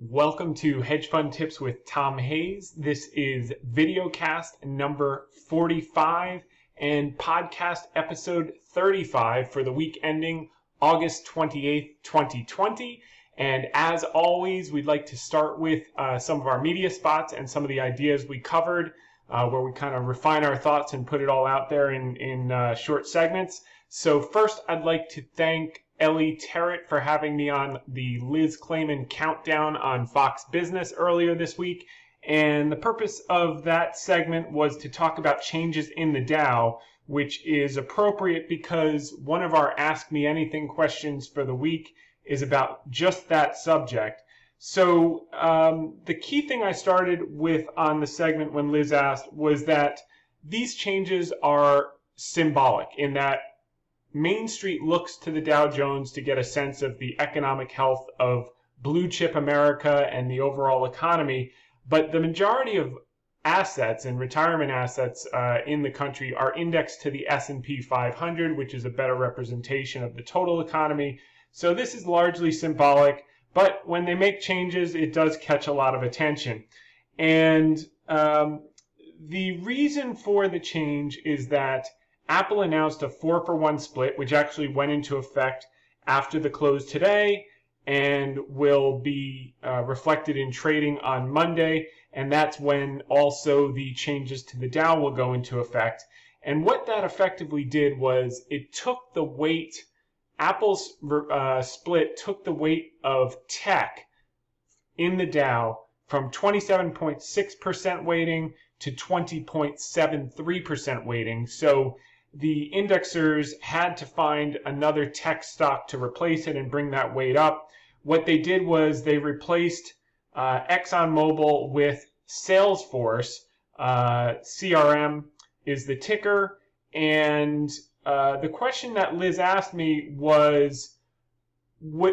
Welcome to Hedge Fund Tips with Tom Hayes. This is VideoCast number 45 and podcast episode 35 for the week ending August 28th, 2020. And as always, we'd like to start with some of our media spots and some of the ideas we covered, where we kind of refine our thoughts and put it all out there in short segments. So first, I'd like to thank Ellie Terrett for having me on the Liz Clayman countdown on Fox Business earlier this week. And the purpose of that segment was to talk about changes in the Dow, which is appropriate because one of our Ask Me Anything questions for the week is about just that subject. So the key thing I started with on the segment when Liz asked was that these changes are symbolic in that Main Street looks to the Dow Jones to get a sense of the economic health of blue chip America and the overall economy, but the majority of assets and retirement assets in the country are indexed to the S&P 500, which is a better representation of the total economy. So this is largely symbolic, but when they make changes, it does catch a lot of attention. And the reason for the change is that Apple announced a 4-for-1 split, which actually went into effect after the close today and will be reflected in trading on Monday. And that's when also the changes to the Dow will go into effect. And what that effectively did was it took the weight, Apple's split took the weight of tech in the Dow from 27.6% weighting to 20.73% weighting. So the indexers had to find another tech stock to replace it and bring that weight up. What they did was they replaced Exxon Mobil with Salesforce. CRM is the ticker. And the question that Liz asked me was,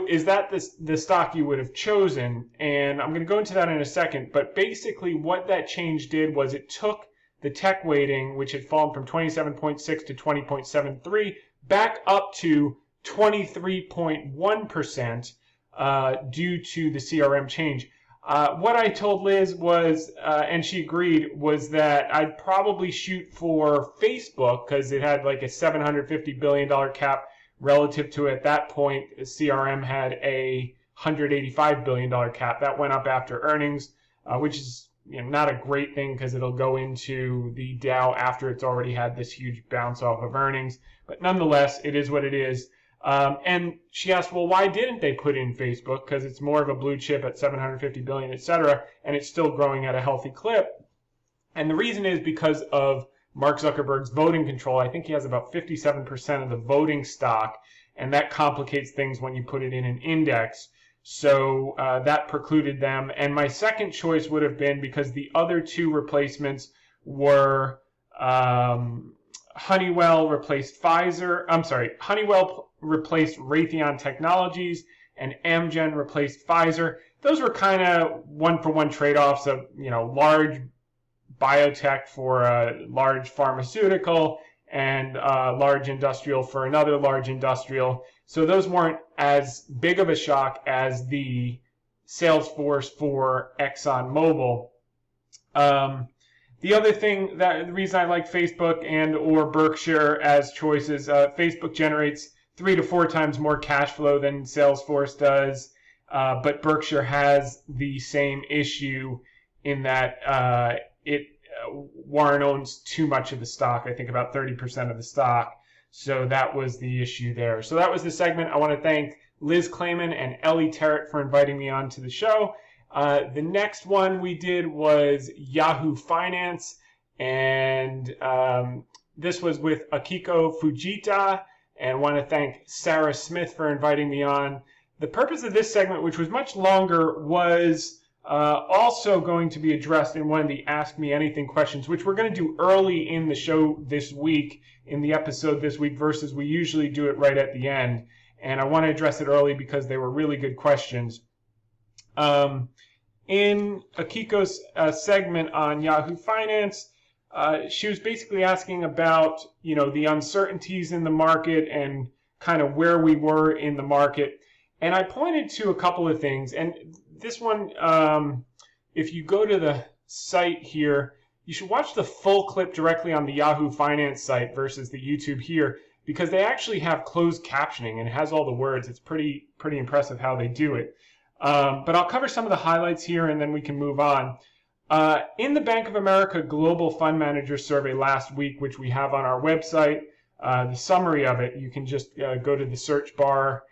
is that the stock you would have chosen? And I'm going to go into that in a second. But basically what that change did was it took the tech weighting, which had fallen from 27.6 to 20.73, back up to 23.1% due to the CRM change. What I told Liz was, and she agreed, was that I'd probably shoot for Facebook because it had like a $750 billion cap relative to, at that point, CRM had a $185 billion cap. That went up after earnings, which is not a great thing because it'll go into the Dow after it's already had this huge bounce off of earnings. But nonetheless, it is what it is. And she asked, well, why didn't they put in Facebook? Because it's more of a blue chip at $750 billion, et cetera, and it's still growing at a healthy clip. And the reason is because of Mark Zuckerberg's voting control. I think he has about 57% of the voting stock, and that complicates things when you put it in an index. So that precluded them. And my second choice would have been, because the other two replacements were Honeywell replaced Honeywell replaced Raytheon Technologies and Amgen replaced Pfizer. Those were kind of one-for-one trade-offs of, large biotech for a large pharmaceutical and large industrial for another large industrial. So those weren't as big of a shock as the Salesforce for Exxon Mobil. The other thing, the reason I like Facebook and or Berkshire as choices, Facebook generates 3 to 4 times more cash flow than Salesforce does, but Berkshire has the same issue in that Warren owns too much of the stock, I think about 30% of the stock. So that was the issue there. So that was the segment. I want to thank Liz Clayman and Ellie Terrett for inviting me on to the show. The next one we did was Yahoo Finance, and this was with Akiko Fujita, and I want to thank Sarah Smith for inviting me on. The purpose of this segment, which was much longer, was also going to be addressed in one of the Ask Me Anything questions, which we're going to do early in the show this week, in the episode this week, versus we usually do it right at the end. And I want to address it early because they were really good questions. In Akiko's segment on Yahoo Finance, she was basically asking about, the uncertainties in the market and kind of where we were in the market. And I pointed to a couple of things, and this one, if you go to the site here, you should watch the full clip directly on the Yahoo Finance site versus the YouTube here, because they actually have closed captioning and it has all the words. It's pretty impressive how they do it. But I'll cover some of the highlights here and then we can move on. In the Bank of America Global Fund Manager Survey last week, which we have on our website, the summary of it, you can just go to the search bar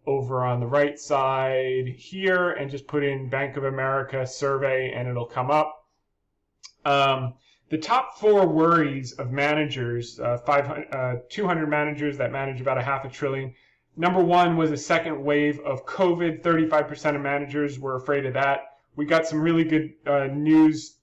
over on the right side here and just put in Bank of America survey and it'll come up. The top 4 worries of managers, 200 managers that manage about $500 billion. Number 1 was a second wave of COVID. 35% of managers were afraid of that. We got some really good news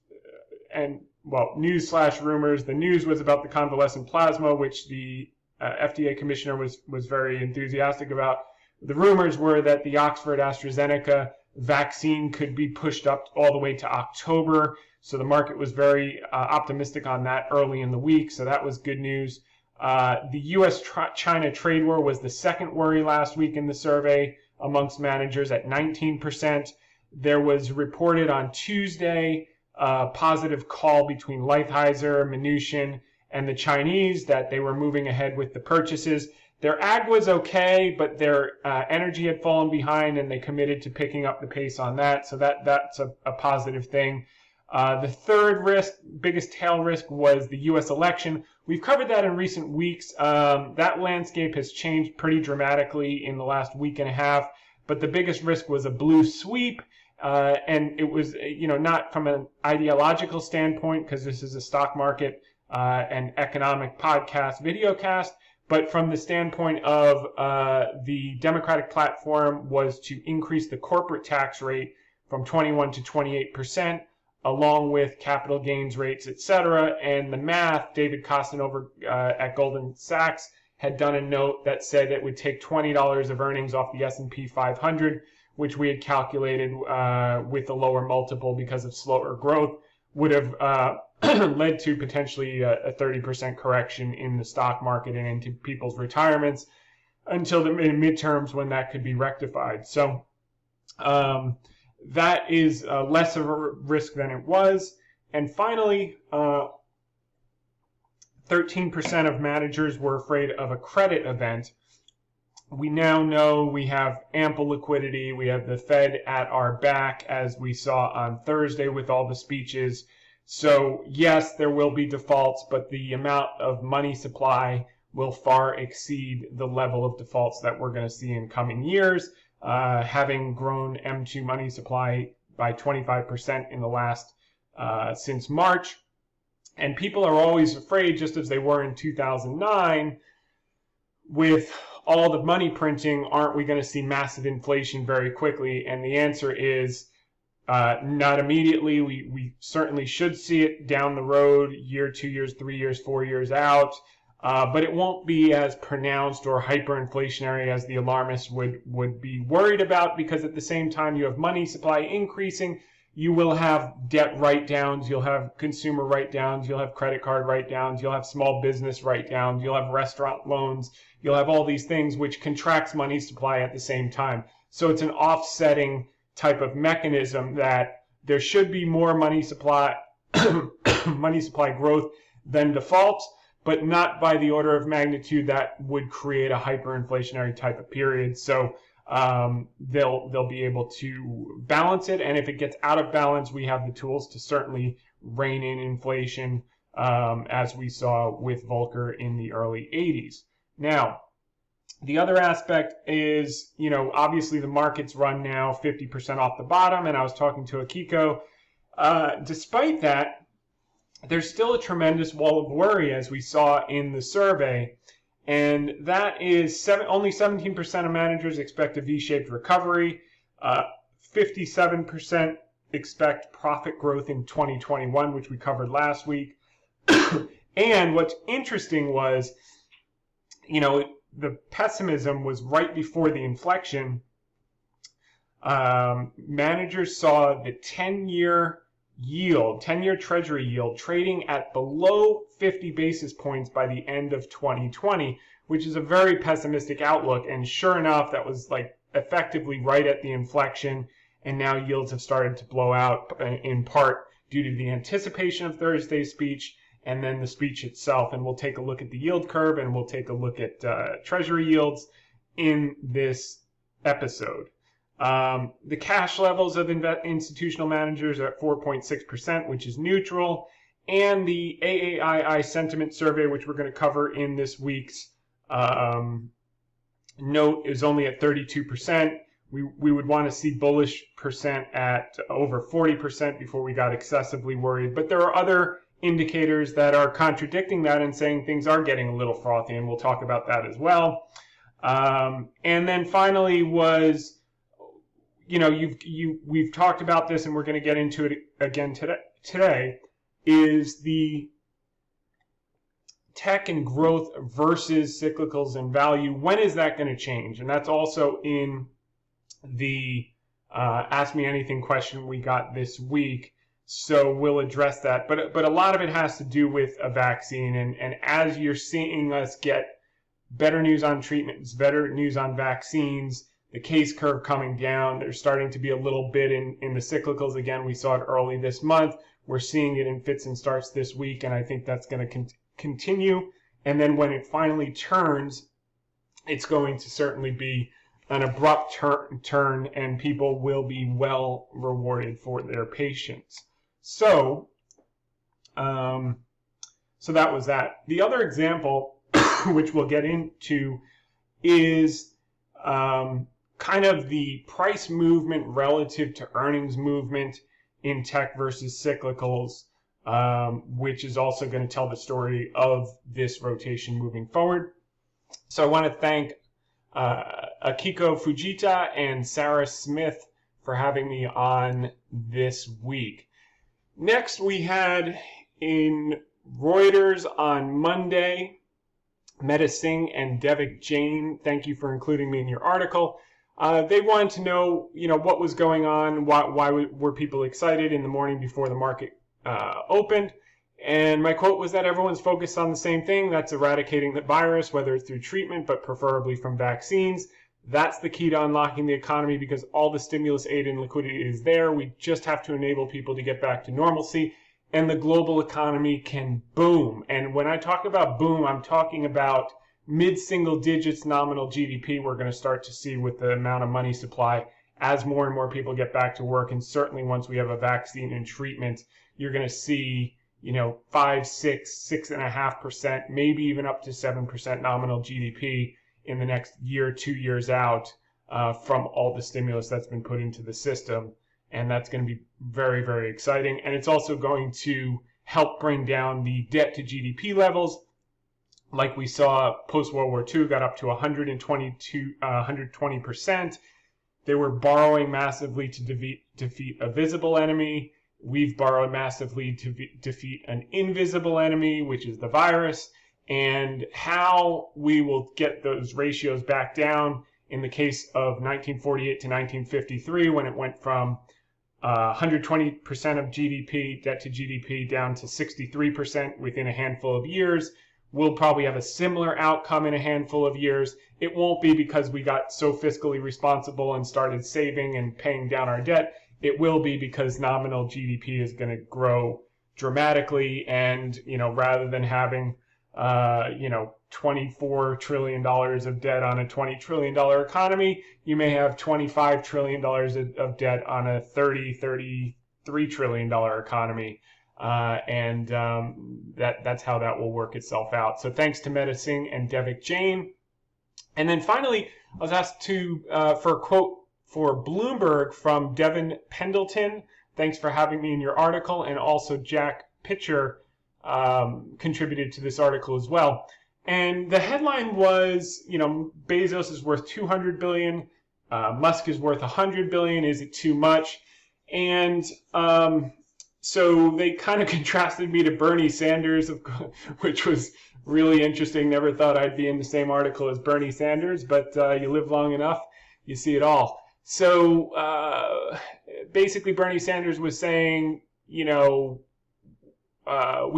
news/rumors. The news was about the convalescent plasma, which the FDA commissioner was very enthusiastic about. The rumors were that the Oxford AstraZeneca vaccine could be pushed up all the way to October. So the market was very optimistic on that early in the week. So that was good news. The U.S.-China trade war was the second worry last week in the survey amongst managers at 19%. There was reported on Tuesday a positive call between Lighthizer, Mnuchin, and the Chinese that they were moving ahead with the purchases. Their ag was okay, but their energy had fallen behind, and they committed to picking up the pace on that. So that's a positive thing. The third risk, biggest tail risk, was the U.S. election. We've covered that in recent weeks. That landscape has changed pretty dramatically in the last week and a half. But the biggest risk was a blue sweep, and it was, not from an ideological standpoint, because this is a stock market and economic podcast, VideoCast. But from the standpoint of the Democratic platform was to increase the corporate tax rate from 21 to 28%, along with capital gains rates, etc. And the math, David Kostin over at Goldman Sachs had done a note that said it would take $20 of earnings off the S&P 500, which we had calculated with a lower multiple because of slower growth, would have led to potentially a 30% correction in the stock market and into people's retirements until the midterms when that could be rectified. So that is less of a risk than it was. And finally, 13% of managers were afraid of a credit event. We now know we have ample liquidity. We have the Fed at our back, as we saw on Thursday with all the speeches. So yes, there will be defaults, but the amount of money supply will far exceed the level of defaults that we're going to see in coming years, having grown M2 money supply by 25% in the last since March. And people are always afraid, just as they were in 2009, with all the money printing, aren't we going to see massive inflation very quickly? And the answer is not immediately. We certainly should see it down the road, year, 2 years, 3 years, 4 years out. But it won't be as pronounced or hyperinflationary as the alarmists would be worried about, because at the same time you have money supply increasing, you will have debt write-downs, you'll have consumer write-downs, you'll have credit card write-downs, you'll have small business write-downs, you'll have restaurant loans, you'll have all these things which contracts money supply at the same time. So it's an offsetting type of mechanism that there should be more money supply growth than defaults, but not by the order of magnitude that would create a hyperinflationary type of period. So they'll be able to balance it, and if it gets out of balance, we have the tools to certainly rein in inflation, as we saw with Volcker in the early 80s. Now, the other aspect is, obviously the markets run now 50% off the bottom, and I was talking to Akiko. Despite that, there's still a tremendous wall of worry, as we saw in the survey, and that is only 17% of managers expect a V-shaped recovery. 57% expect profit growth in 2021, which we covered last week. And what's interesting was, the pessimism was right before the inflection. Managers saw the 10-year treasury yield trading at below 50 basis points by the end of 2020, which is a very pessimistic outlook. And sure enough, that was effectively right at the inflection. and now yields have started to blow out in part due to the anticipation of Thursday's speech and then the speech itself. And we'll take a look at the yield curve, and we'll take a look at Treasury yields in this episode. The cash levels of institutional managers are at 4.6%, which is neutral. And the AAII sentiment survey, which we're going to cover in this week's note, is only at 32%. We would want to see bullish percent at over 40% before we got excessively worried. But there are other indicators that are contradicting that and saying things are getting a little frothy, and we'll talk about that as well. And then finally was, we've talked about this, and we're going to get into it again today, is the tech and growth versus cyclicals and value. When is that going to change? And that's also in the Ask Me Anything question we got this week. So we'll address that. But a lot of it has to do with a vaccine. And as you're seeing us get better news on treatments, better news on vaccines, the case curve coming down, there's starting to be a little bit in the cyclicals again. We saw it early this month. We're seeing it in fits and starts this week, and I think that's going to continue. And then when it finally turns, it's going to certainly be an abrupt turn, and people will be well rewarded for their patience. So that was that. The other example, which we'll get into, is kind of the price movement relative to earnings movement in tech versus cyclicals, which is also going to tell the story of this rotation moving forward. So I want to thank Akiko Fujita and Sarah Smith for having me on this week. Next, we had in Reuters on Monday, Meta Singh and Devik Jain. Thank you for including me in your article. They wanted to know, what was going on, why were people excited in the morning before the market opened. And my quote was that everyone's focused on the same thing. That's eradicating the virus, whether it's through treatment, but preferably from vaccines. That's the key to unlocking the economy, because all the stimulus aid and liquidity is there. We just have to enable people to get back to normalcy, and the global economy can boom. And when I talk about boom, I'm talking about mid-single digits nominal GDP we're going to start to see with the amount of money supply as more and more people get back to work. And certainly once we have a vaccine and treatment, you're going to see 5, 6, 6.5%, maybe even up to 7% nominal GDP in the next year, 2 years out from all the stimulus that's been put into the system. And that's going to be very, very exciting. And it's also going to help bring down the debt to GDP levels. Like we saw post-World War II, got up to 120%. They were borrowing massively to defeat a visible enemy. We've borrowed massively to defeat an invisible enemy, which is the virus. And how we will get those ratios back down in the case of 1948 to 1953, when it went from 120% of GDP, debt to GDP, down to 63% within a handful of years. We'll probably have a similar outcome in a handful of years. It won't be because we got so fiscally responsible and started saving and paying down our debt. It will be because nominal GDP is going to grow dramatically, and rather than having $24 trillion of debt on a $20 trillion economy, you may have $25 trillion of debt on a $33 trillion economy. That's how that will work itself out. So thanks to Meta Singh and Devik Jain. And then finally, I was asked for a quote for Bloomberg from Devin Pendleton. Thanks for having me in your article. And also Jack Pitcher contributed to this article as well. And the headline was, Bezos is worth $200 billion. Musk is worth $100 billion. Is it too much? And so they kind of contrasted me to Bernie Sanders, which was really interesting. Never thought I'd be in the same article as Bernie Sanders, but you live long enough, you see it all. So basically Bernie Sanders was saying, we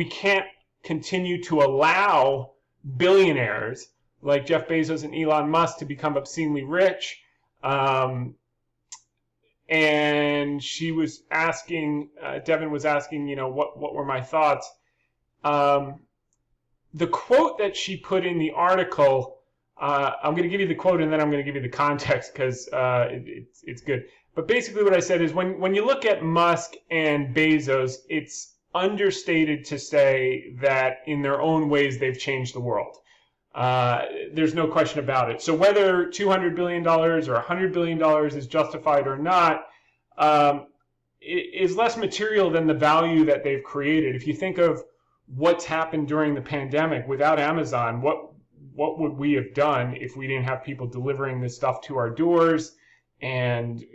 can't continue to allow billionaires like Jeff Bezos and Elon Musk to become obscenely rich. And and she was asking, Devin was asking, what were my thoughts? The quote that she put in the article, I'm going to give you the quote and then I'm going to give you the context because it's good. But basically what I said is when you look at Musk and Bezos, it's understated to say that in their own ways they've changed the world. There's no question about it. So whether $200 billion or $100 billion is justified or not is less material than the value that they've created. If you think of what's happened during the pandemic, without Amazon, what would we have done if we didn't have people delivering this stuff to our doors? And,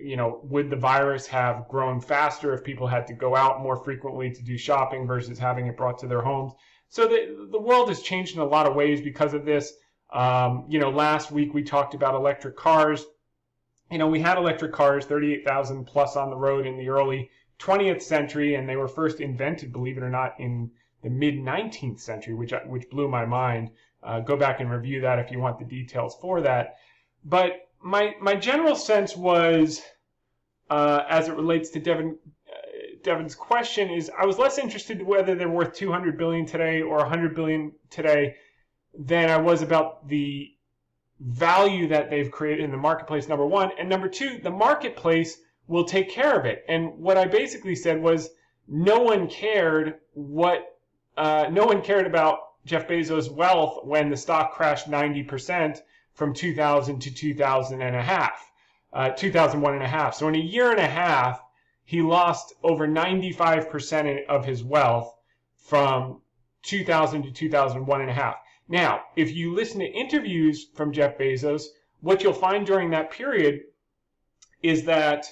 would the virus have grown faster if people had to go out more frequently to do shopping versus having it brought to their homes? So the world has changed in a lot of ways because of this. Last week we talked about electric cars. We had electric cars, 38,000 plus on the road in the early 20th century, and they were first invented, believe it or not, in the mid-19th century, which blew my mind. Go back and review that if you want the details for that. But my general sense was, as it relates to Devin's question, is I was less interested in whether they're worth $200 billion today or $100 billion today than I was about the value that they've created in the marketplace, number one. And number two, the marketplace will take care of it. And what I basically said was no one cared about Jeff Bezos' wealth when the stock crashed 90% from 2000 to 2001 and a half. So in a year and a half, he lost over 95% of his wealth from 2000 to 2001 and a half. Now, if you listen to interviews from Jeff Bezos, what you'll find during that period is that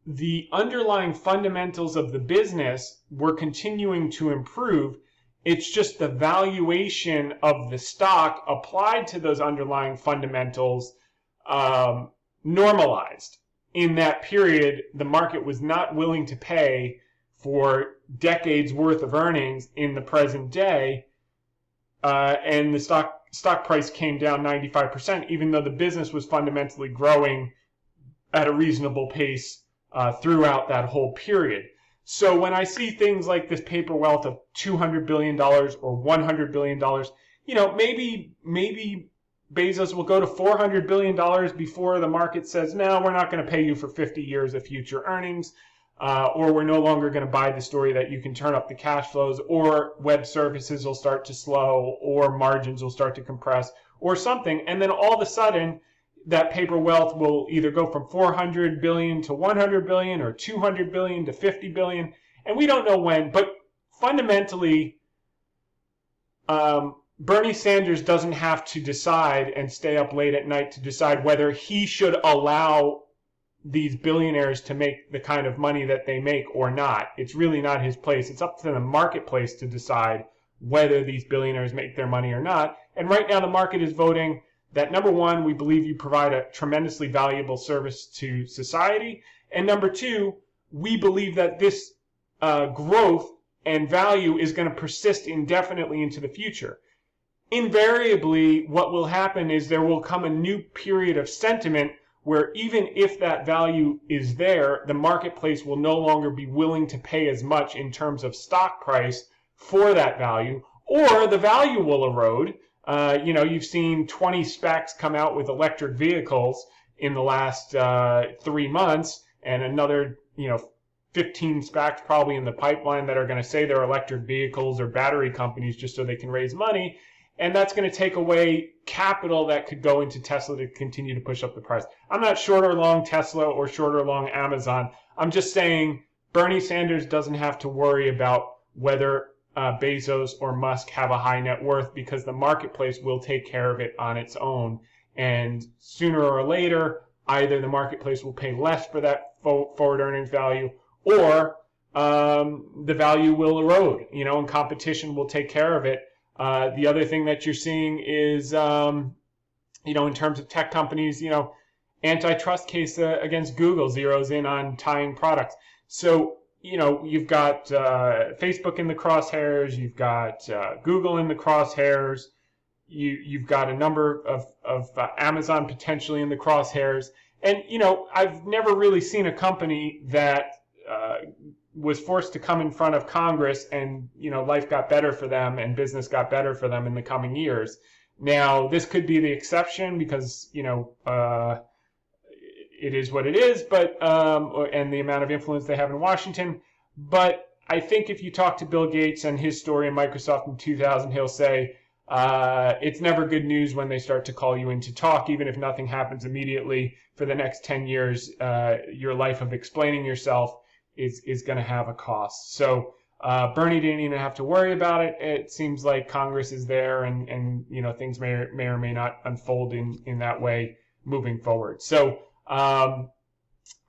the underlying fundamentals of the business were continuing to improve. It's just the valuation of the stock applied to those underlying fundamentals normalized. In that period, the market was not willing to pay for decades worth of earnings in the present day, and the stock price came down 95%, even though the business was fundamentally growing at a reasonable pace throughout that whole period. So when I see things like this paper wealth of $200 billion or $100 billion, maybe Bezos will go to $400 billion before the market says, no, we're not going to pay you for 50 years of future earnings, or we're no longer going to buy the story that you can turn up the cash flows, or web services will start to slow, or margins will start to compress, or something. And then all of a sudden, that paper wealth will either go from 400 billion to 100 billion or 200 billion to 50 billion. And we don't know when, but fundamentally, Bernie Sanders doesn't have to decide and stay up late at night to decide whether he should allow these billionaires to make the kind of money that they make or not. It's really not his place. It's up to the marketplace to decide whether these billionaires make their money or not. And right now the market is voting that, number one, we believe you provide a tremendously valuable service to society. And number two, we believe that this growth and value is going to persist indefinitely into the future. Invariably, what will happen is there will come a new period of sentiment where even if that value is there, the marketplace will no longer be willing to pay as much in terms of stock price for that value, or the value will erode. You've seen 20 SPACs come out with electric vehicles in the last 3 months, and another, 15 SPACs probably in the pipeline that are going to say they're electric vehicles or battery companies just so they can raise money. And that's going to take away capital that could go into Tesla to continue to push up the price. I'm not short or long Tesla or short or long Amazon. I'm just saying Bernie Sanders doesn't have to worry about whether Bezos or Musk have a high net worth, because the marketplace will take care of it on its own. And sooner or later, either the marketplace will pay less for that forward earnings value, or the value will erode, and competition will take care of it. The other thing that you're seeing is, in terms of tech companies, antitrust case against Google zeroes in on tying products. So, you've got Facebook in the crosshairs, you've got Google in the crosshairs, you've got a number of Amazon potentially in the crosshairs. And, I've never really seen a company that was forced to come in front of Congress and, life got better for them and business got better for them in the coming years. Now, this could be the exception because, it is what it is, but and the amount of influence they have in Washington. But I think if you talk to Bill Gates and his story in Microsoft in 2000, he'll say it's never good news when they start to call you in to talk, even if nothing happens immediately. For the next 10 years, your life of explaining yourself is going to have a cost. So Bernie didn't even have to worry about it. It seems like Congress is there, and things may or may not unfold in that way moving forward. So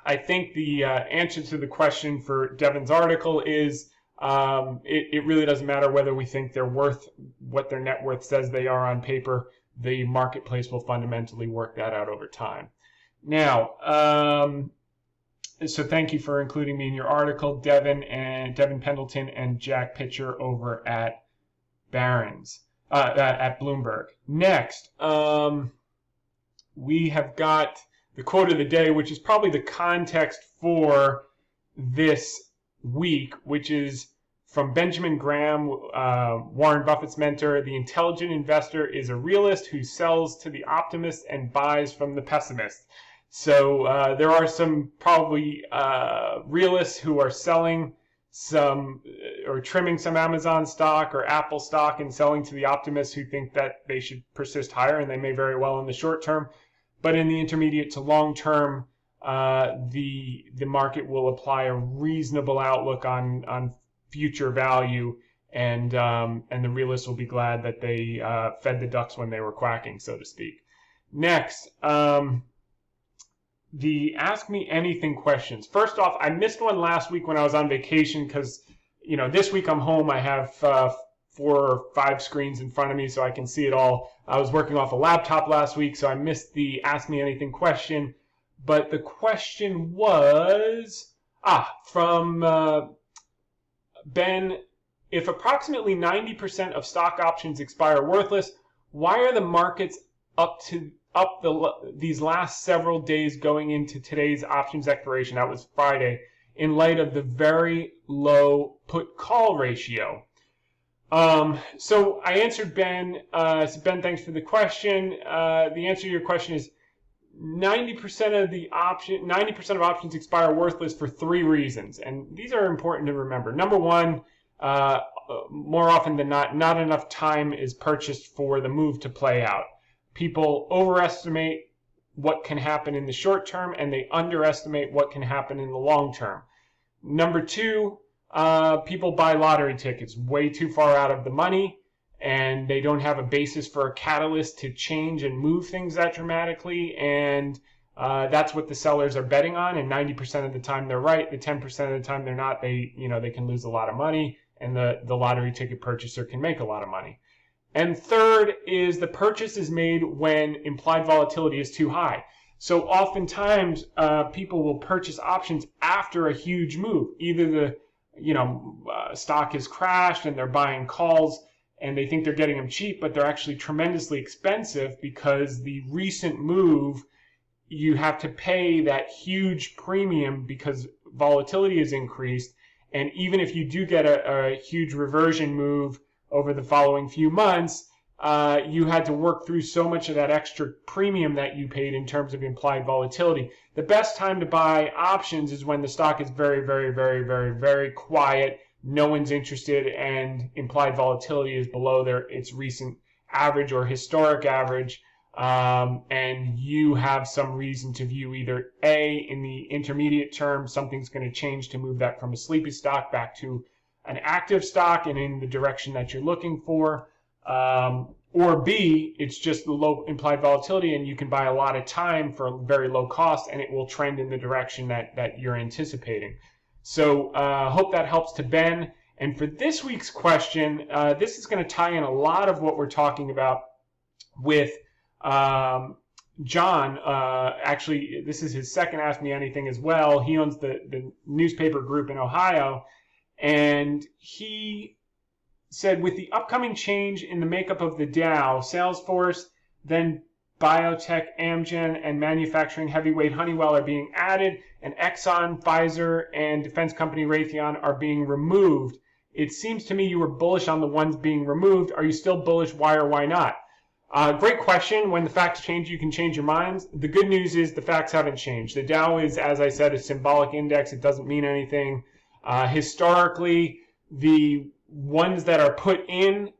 I think the answer to the question for Devin's article is it really doesn't matter whether we think they're worth what their net worth says they are on paper. The marketplace will fundamentally work that out over time. Now, so thank you for including me in your article, Devin Pendleton and Jack Pitcher over at at Bloomberg. Next, we have got the quote of the day, which is probably the context for this week, which is from Benjamin Graham, Warren Buffett's mentor. The intelligent investor is a realist who sells to the optimist and buys from the pessimist. So there are some probably realists who are selling some or trimming some Amazon stock or Apple stock and selling to the optimists who think that they should persist higher, and they may very well in the short term. But in the intermediate to long term, the market will apply a reasonable outlook on future value, and the realists will be glad that they fed the ducks when they were quacking, so to speak. Next, the Ask Me Anything questions. First off, I missed one last week when I was on vacation because, this week I'm home. I have 4 or 5 screens in front of me so I can see it all. I was working off a laptop last week, so I missed the Ask Me Anything question. But the question was, from Ben, if approximately 90% of stock options expire worthless, why are the markets up these last several days going into today's options expiration? That was Friday, in light of the very low put-call ratio. So I answered Ben. So Ben, thanks for the question. The answer to your question is 90% of options expire worthless for 3 reasons, and these are important to remember. Number one, more often than not enough time is purchased for the move to play out. People overestimate what can happen in the short term, and they underestimate what can happen in the long term. Number two, people buy lottery tickets way too far out of the money, and they don't have a basis for a catalyst to change and move things that dramatically, and that's what the sellers are betting on, and 90% of the time they're right. The 10% of the time they're not. They can lose a lot of money, and the lottery ticket purchaser can make a lot of money. And third is the purchase is made when implied volatility is too high. So oftentimes people will purchase options after a huge move. Either the stock has crashed and they're buying calls and they think they're getting them cheap, but they're actually tremendously expensive because the recent move, you have to pay that huge premium because volatility is increased. And even if you do get a huge reversion move over the following few months, you had to work through so much of that extra premium that you paid in terms of implied volatility. The best time to buy options is when the stock is very, very, very, very, very quiet, no one's interested, and implied volatility is below its recent average or historic average, and you have some reason to view either A, in the intermediate term, something's going to change to move that from a sleepy stock back to an active stock and in the direction that you're looking for, or B, it's just the low implied volatility and you can buy a lot of time for a very low cost and it will trend in the direction that you're anticipating. So hope that helps to Ben. And for this week's question, this is going to tie in a lot of what we're talking about with John. Actually, this is his second Ask Me Anything as well. He owns the newspaper group in Ohio. And he said, with the upcoming change in the makeup of the Dow, Salesforce, then biotech, Amgen, and manufacturing heavyweight Honeywell are being added, and Exxon, Pfizer, and defense company Raytheon are being removed. It seems to me you were bullish on the ones being removed. Are you still bullish? Why or why not? Great question. When the facts change, you can change your minds. The good news is the facts haven't changed. The Dow is, as I said, a symbolic index. It doesn't mean anything. Historically, the ones that are put in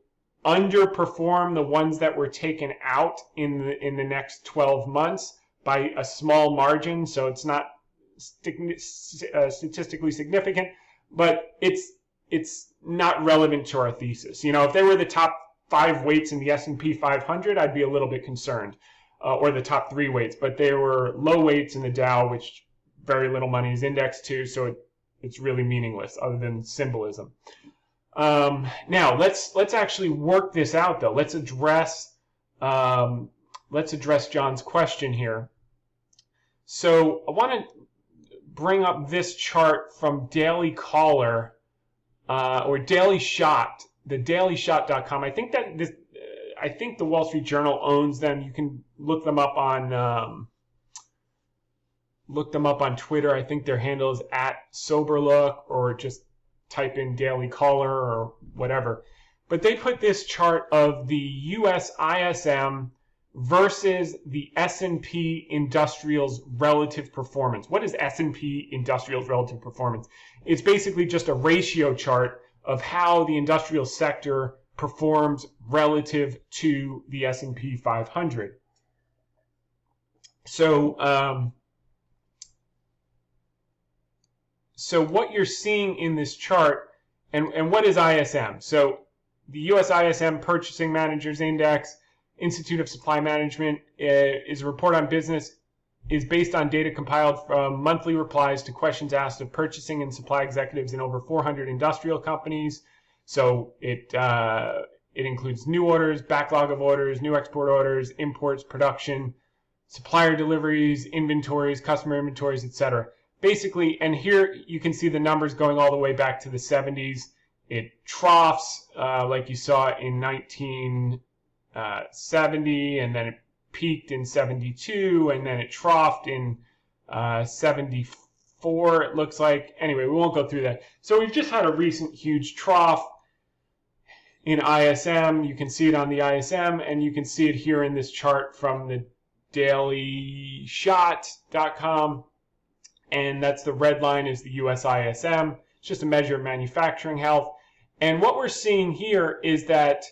underperform the ones that were taken out in the next 12 months by a small margin. So it's not statistically significant, but it's not relevant to our thesis. If they were the top 5 weights in the S&P 500, I'd be a little bit concerned, or the top 3 weights. But they were low weights in the Dow, which very little money is indexed to, so it's really meaningless other than symbolism. Now let's actually work this out, though. Let's address John's question here. So I want to bring up this chart from Daily Caller or Daily Shot, the DailyShot.com. I think the Wall Street Journal owns them. You can look them up on Twitter. I think their handle is @SoberLook, or just type in Daily Caller or whatever. But they put this chart of the US ISM versus the S&P Industrials relative performance. What is S&P Industrials relative performance? It's basically just a ratio chart of how the industrial sector performs relative to the S&P 500. So what you're seeing in this chart, and what is ISM? So the US ISM Purchasing Managers Index, Institute of Supply Management, is a report on business, is based on data compiled from monthly replies to questions asked of purchasing and supply executives in over 400 industrial companies. So it includes new orders, backlog of orders, new export orders, imports, production, supplier deliveries, inventories, customer inventories, etc. Basically, and here you can see the numbers going all the way back to the 70s. It troughs like you saw in 1970, and then it peaked in 72, and then it troughed in 74, it looks like. Anyway, we won't go through that. So we've just had a recent huge trough in ISM. You can see it on the ISM, and you can see it here in this chart from the DailyShot.com. And that's the red line is the US ISM. It's just a measure of manufacturing health. And what we're seeing here is that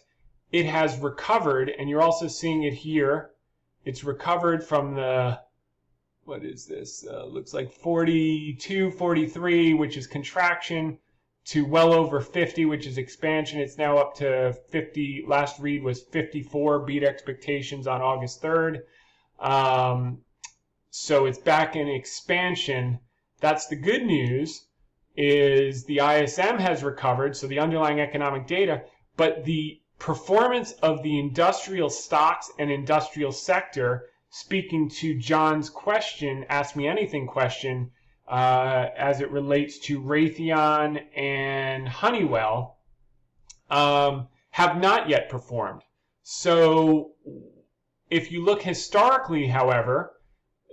it has recovered, and you're also seeing it here. It's recovered from the, what is this? Looks like 42, 43, which is contraction, to well over 50, which is expansion. It's now up to 50. Last read was 54, beat expectations on August 3rd. So it's back in expansion. That's the good news, is the ISM has recovered, so the underlying economic data, but the performance of the industrial stocks and industrial sector, speaking to John's question, Ask Me Anything question, as it relates to Raytheon and Honeywell, have not yet performed. So if you look historically, however,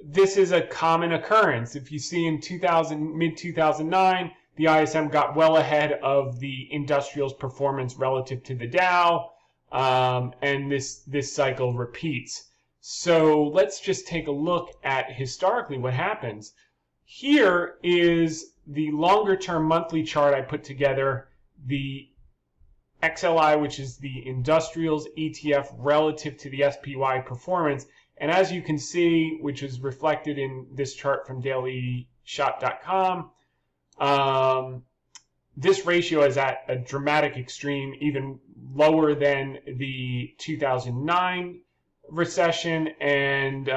this is a common occurrence. If you see in mid-2009, the ISM got well ahead of the industrials performance relative to the Dow, and this cycle repeats. So let's just take a look at historically what happens. Here is the longer-term monthly chart I put together, the XLI, which is the industrials ETF relative to the SPY performance. And as you can see, which is reflected in this chart from DailyShot.com, this ratio is at a dramatic extreme, even lower than the 2009 recession, and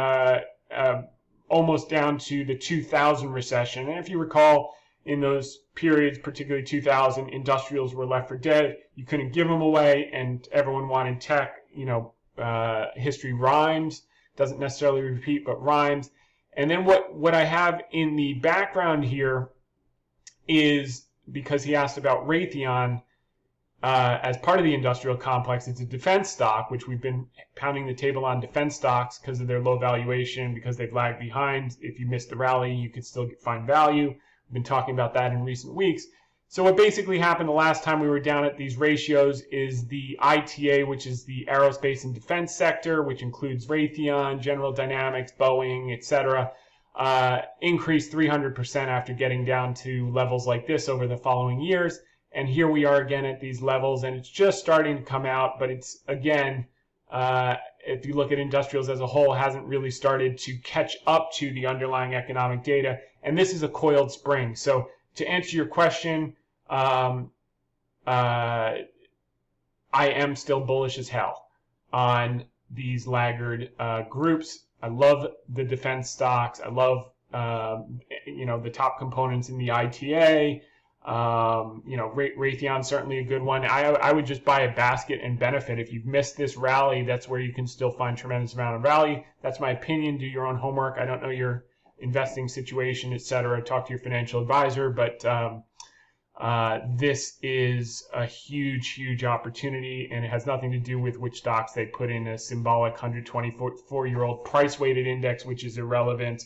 almost down to the 2000 recession. And if you recall, in those periods, particularly 2000, industrials were left for dead. You couldn't give them away, and everyone wanted tech. History rhymes. Doesn't necessarily repeat, but rhymes. And then what I have in the background here is, because he asked about Raytheon, as part of the industrial complex. It's a defense stock, which we've been pounding the table on defense stocks because of their low valuation, because they've lagged behind. If you missed the rally, you could still find value. We've been talking about that in recent weeks. So what basically happened the last time we were down at these ratios is the ITA, which is the aerospace and defense sector, which includes Raytheon, General Dynamics, Boeing, etc., increased 300% after getting down to levels like this over the following years. And here we are again at these levels, and it's just starting to come out, but it's, again, if you look at industrials as a whole, hasn't really started to catch up to the underlying economic data. And this is a coiled spring. So to answer your question, I am still bullish as hell on these laggard groups. I love the defense stocks. I love the top components in the ITA. Raytheon's certainly a good one. I would just buy a basket and benefit. If you've missed this rally, that's where you can still find tremendous amount of value. That's my opinion. Do your own homework. I don't know your investing situation, etc. Talk to your financial advisor, but this is a huge opportunity, and it has nothing to do with which stocks they put in a symbolic 124-year-old price-weighted index, which is irrelevant.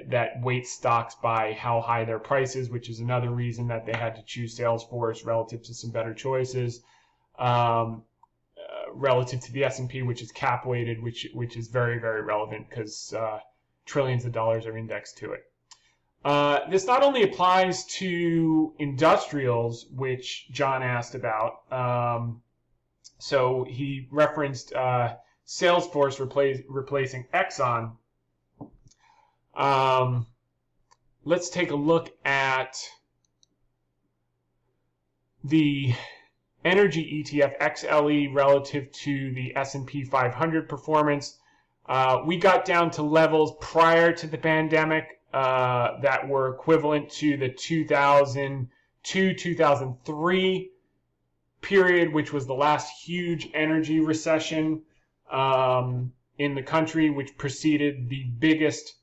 That weights stocks by how high their price is, which is another reason that they had to choose Salesforce relative to some better choices, relative to the S&P, which is cap-weighted, which is very relevant because trillions of dollars are indexed to it. This not only applies to industrials, which John asked about. So he referenced Salesforce replacing Exxon. Let's take a look at the energy ETF XLE relative to the S&P 500 performance. We got down to levels prior to the pandemic that were equivalent to the 2002-2003 period, which was the last huge energy recession in the country, which preceded the biggest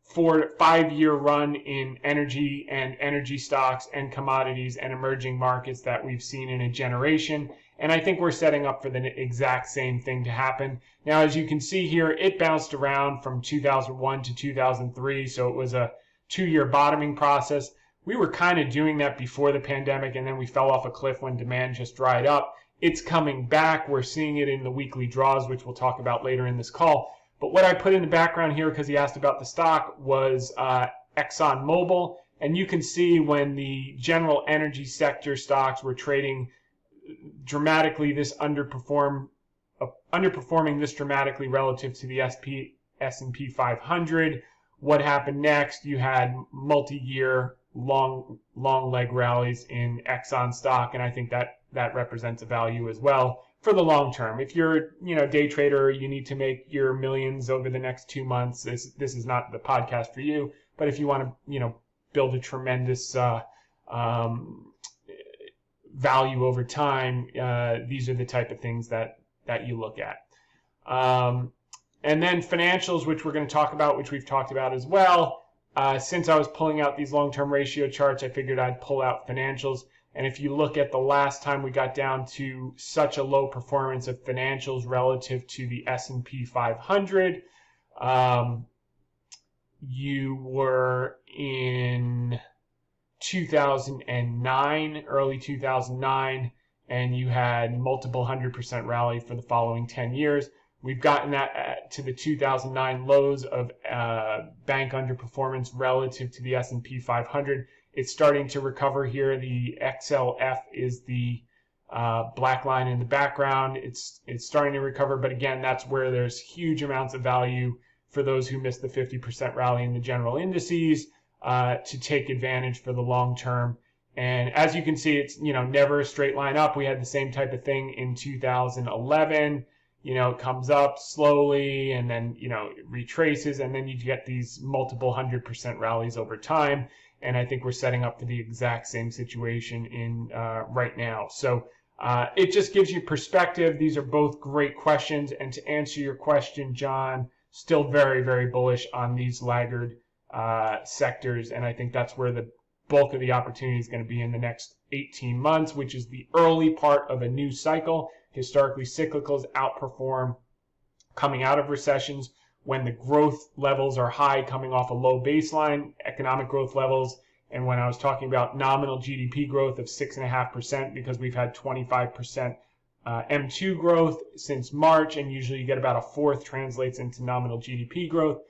4 to 5 year run in energy and energy stocks and commodities and emerging markets that we've seen in a generation. And I think we're setting up for the exact same thing to happen. Now, as you can see here, it bounced around from 2001 to 2003, so it was a 2-year bottoming process. We were kind of doing that before the pandemic, and then we fell off a cliff when demand just dried up. It's coming back. We're seeing it in the weekly draws, which we'll talk about later in this call. But what I put in the background here, because he asked about the stock, was Exxon Mobil. And you can see when the general energy sector stocks were trading dramatically, underperforming this dramatically relative to the S&P 500. What happened next? You had multi-year long leg rallies in Exxon stock, and I think that represents a value as well for the long term. If you're day trader, you need to make your millions over the next 2 months. This is not the podcast for you. But if you want to build a tremendous value over time, these are the type of things that you look at. And then financials, which we're going to talk about, which we've talked about as well. Since I was pulling out these long-term ratio charts, I figured I'd pull out financials. And if you look at the last time we got down to such a low performance of financials relative to the S&P 500, you were in 2009, early 2009, and you had multiple 100% rally for the following 10 years. We've gotten that to the 2009 lows of bank underperformance relative to the S&P 500. It's starting to recover here. The XLF is the black line in the background. It's starting to recover, but again, that's where there's huge amounts of value for those who missed the 50% rally in the general indices to take advantage for the long term. And as you can see, it's never a straight line up. We had the same type of thing in 2011. It comes up slowly and then it retraces, and then you get these multiple 100% rallies over time. And I think we're setting up for the exact same situation in right now. So it just gives you perspective. These are both great questions. And to answer your question, John, still very bullish on these laggard sectors. And I think that's where bulk of the opportunity is going to be in the next 18 months, which is the early part of a new cycle. Historically, cyclicals outperform coming out of recessions when the growth levels are high coming off a low baseline, economic growth levels. And when I was talking about nominal GDP growth of 6.5%, because we've had 25% M2 growth since March, and usually you get about a fourth translates into nominal GDP growth.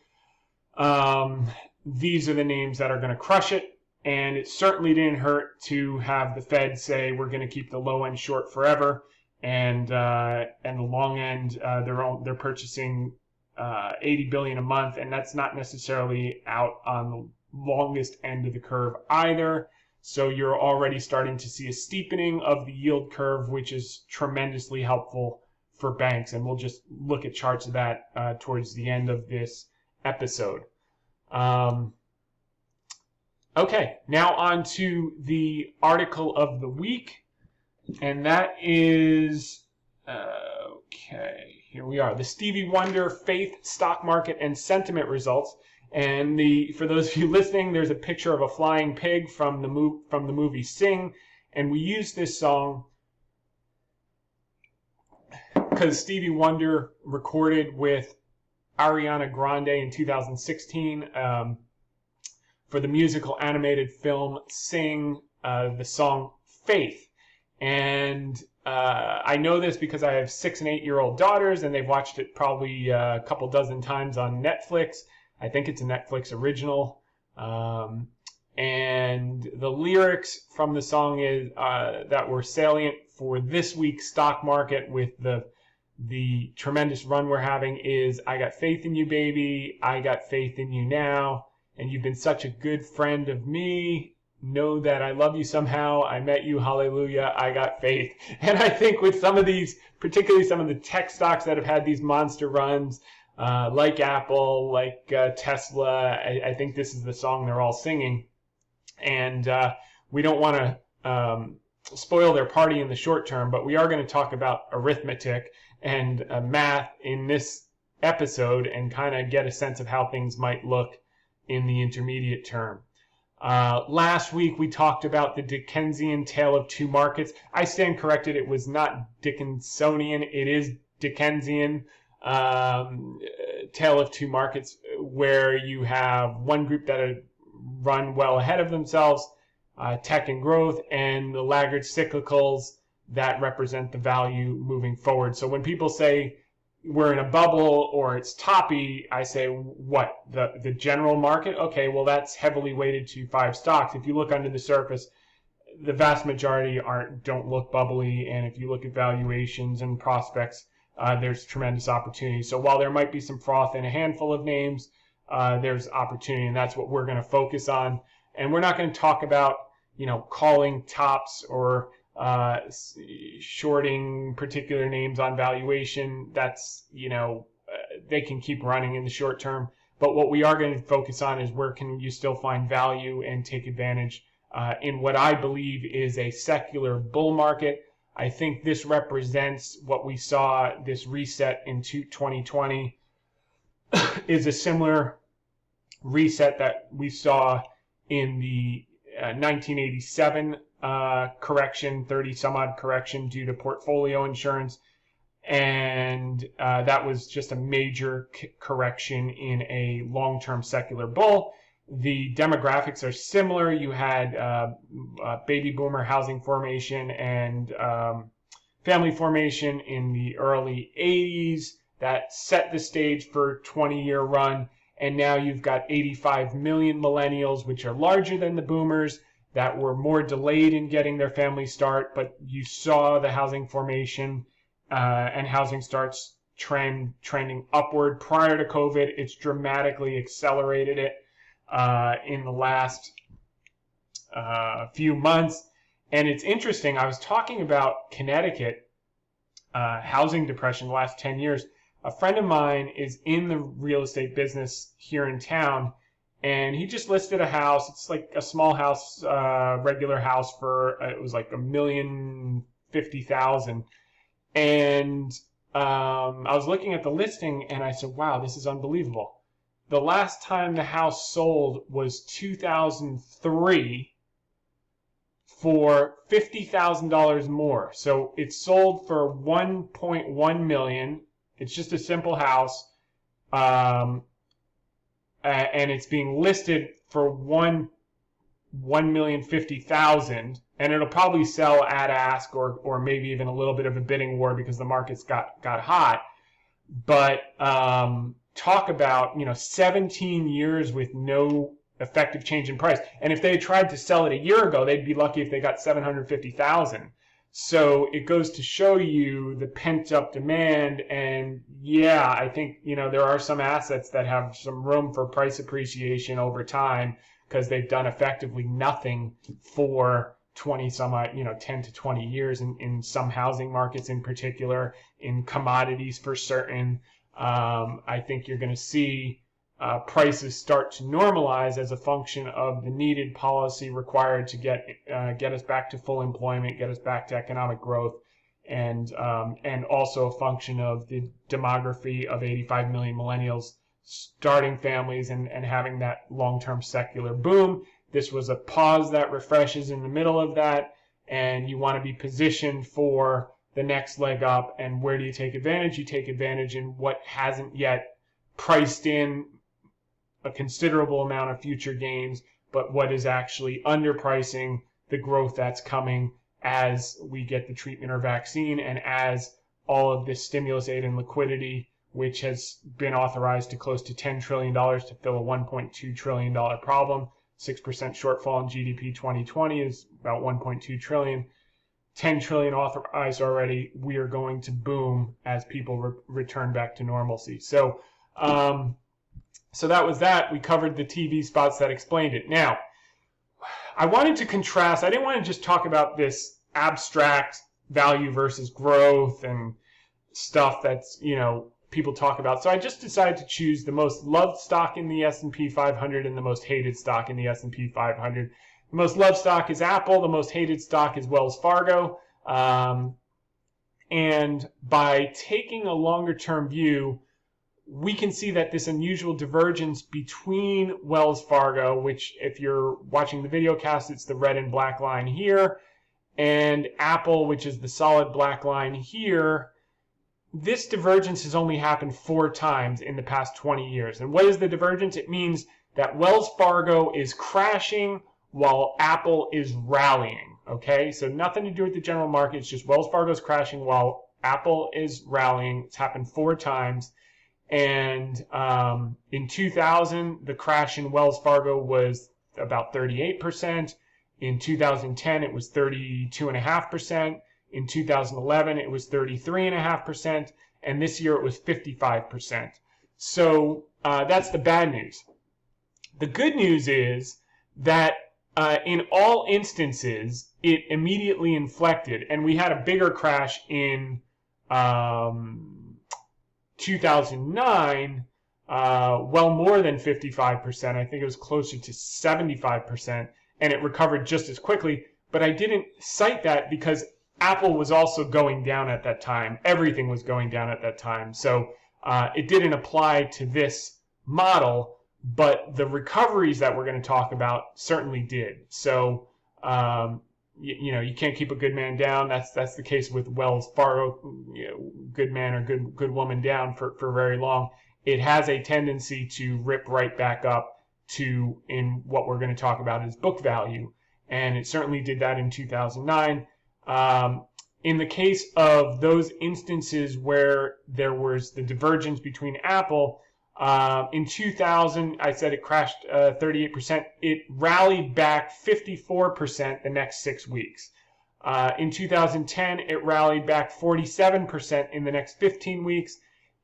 These are the names that are going to crush it. And it certainly didn't hurt to have the Fed say we're going to keep the low end short forever, and the long end they're purchasing 80 billion a month, and that's not necessarily out on the longest end of the curve either. So you're already starting to see a steepening of the yield curve, which is tremendously helpful for banks, and we'll just look at charts of that towards the end of this episode. Okay, now on to the article of the week, and that is, okay, here we are, the Stevie Wonder Faith Stock Market and Sentiment Results. And for those of you listening, there's a picture of a flying pig from the movie Sing, and we use this song because Stevie Wonder recorded with Ariana Grande in 2016 for the musical animated film Sing, the song Faith. And I know this because I have 6 and 8-year-old daughters, and they've watched it probably a couple dozen times on Netflix. I think it's a Netflix original. And the lyrics from the song is that were salient for this week's stock market with the tremendous run we're having is, I got faith in you, baby. I got faith in you now. And you've been such a good friend of me. Know that I love you somehow. I met you. Hallelujah. I got faith. And I think with some of these, particularly some of the tech stocks that have had these monster runs, like Apple, like Tesla, I think this is the song they're all singing. And we don't want to spoil their party in the short term, but we are going to talk about arithmetic and math in this episode and kind of get a sense of how things might look in the intermediate term. Last week we talked about the Dickensian tale of two markets. I stand corrected. It was not Dickensonian. It is Dickensian tale of two markets, where you have one group that are run well ahead of themselves, tech and growth, and the laggard cyclicals that represent the value moving forward. So when people say we're in a bubble or it's toppy, I say, what? The general market? Okay, well, that's heavily weighted to 5 stocks. If you look under the surface, the vast majority don't look bubbly, and if you look at valuations and prospects, there's tremendous opportunity. So while there might be some froth in a handful of names, there's opportunity, and that's what we're going to focus on. And we're not going to talk about, calling tops or shorting particular names on valuation. That's, they can keep running in the short term. But what we are going to focus on is where can you still find value and take advantage in what I believe is a secular bull market. I think this represents what we saw, this reset in 2020 is a similar reset that we saw in the 1987 correction, 30 some odd correction due to portfolio insurance. And that was just a major correction in a long-term secular bull. The demographics are similar. You had baby boomer housing formation and family formation in the early 80s that set the stage for a 20-year run. And now you've got 85 million millennials, which are larger than the boomers, that were more delayed in getting their family start, but you saw the housing formation and housing starts trending upward. Prior to COVID, it's dramatically accelerated it in the last few months. And it's interesting, I was talking about Connecticut housing depression the last 10 years. A friend of mine is in the real estate business here in town, and he just listed a house. It's like a small house, regular house for, it was like $1,050,000. And I was looking at the listing and I said, wow, this is unbelievable. The last time the house sold was 2003, for $50,000 more. So it's sold for $1.1 million. It's just a simple house, and it's being listed for $1,050,000, and it'll probably sell at ask or maybe even a little bit of a bidding war because the market's got hot. But talk about 17 years with no effective change in price. And if they had tried to sell it a year ago, they'd be lucky if they got $750,000. So it goes to show you the pent up demand. And yeah, I think there are some assets that have some room for price appreciation over time because they've done effectively nothing for 20 some 10 to 20 years in some housing markets in particular, in commodities for certain. I think you're going to see prices start to normalize as a function of the needed policy required to get us back to full employment, get us back to economic growth, and also a function of the demography of 85 million millennials starting families and having that long-term secular boom. This was a pause that refreshes in the middle of that, and you want to be positioned for the next leg up. And where do you take advantage? You take advantage in what hasn't yet priced in a considerable amount of future gains, but what is actually underpricing the growth that's coming as we get the treatment or vaccine and as all of this stimulus aid and liquidity, which has been authorized to close to $10 trillion to fill a $1.2 trillion problem. 6% shortfall in GDP 2020 is about $1.2 trillion. 10 trillion authorized already. We are going to boom as people return back to normalcy. So that was that. We covered the TV spots that explained it. Now, I wanted to contrast. I didn't want to just talk about this abstract value versus growth and stuff that's, people talk about. So I just decided to choose the most loved stock in the S&P 500 and the most hated stock in the S&P 500. The most loved stock is Apple. The most hated stock is Wells Fargo. And by taking a longer term view, we can see that this unusual divergence between Wells Fargo, which if you're watching the video cast, it's the red and black line here, and Apple, which is the solid black line here, this divergence has only happened 4 times in the past 20 years. And what is the divergence? It means that Wells Fargo is crashing while Apple is rallying. Okay, so nothing to do with the general market. It's just Wells Fargo is crashing while Apple is rallying. It's happened 4 times. And in 2000, the crash in Wells Fargo was about 38%. In 2010, it was 32.5%. In 2011, it was 33.5%. And this year, it was 55%. So that's the bad news. The good news is that in all instances, it immediately inflected. And we had a bigger crash in 2009, well more than 55%. I think it was closer to 75%, and it recovered just as quickly. But I didn't cite that because Apple was also going down at that time. Everything was going down at that time. So it didn't apply to this model, but the recoveries that we're going to talk about certainly did. So you can't keep a good man down. That's the case with Wells Fargo. Good man or good woman down for very long. It has a tendency to rip right back up to in what we're going to talk about is book value, and it certainly did that in 2009. In the case of those instances where there was the divergence between Apple, in 2000, I said it crashed 38%. It rallied back 54% the next 6 weeks. In 2010, it rallied back 47% in the next 15 weeks.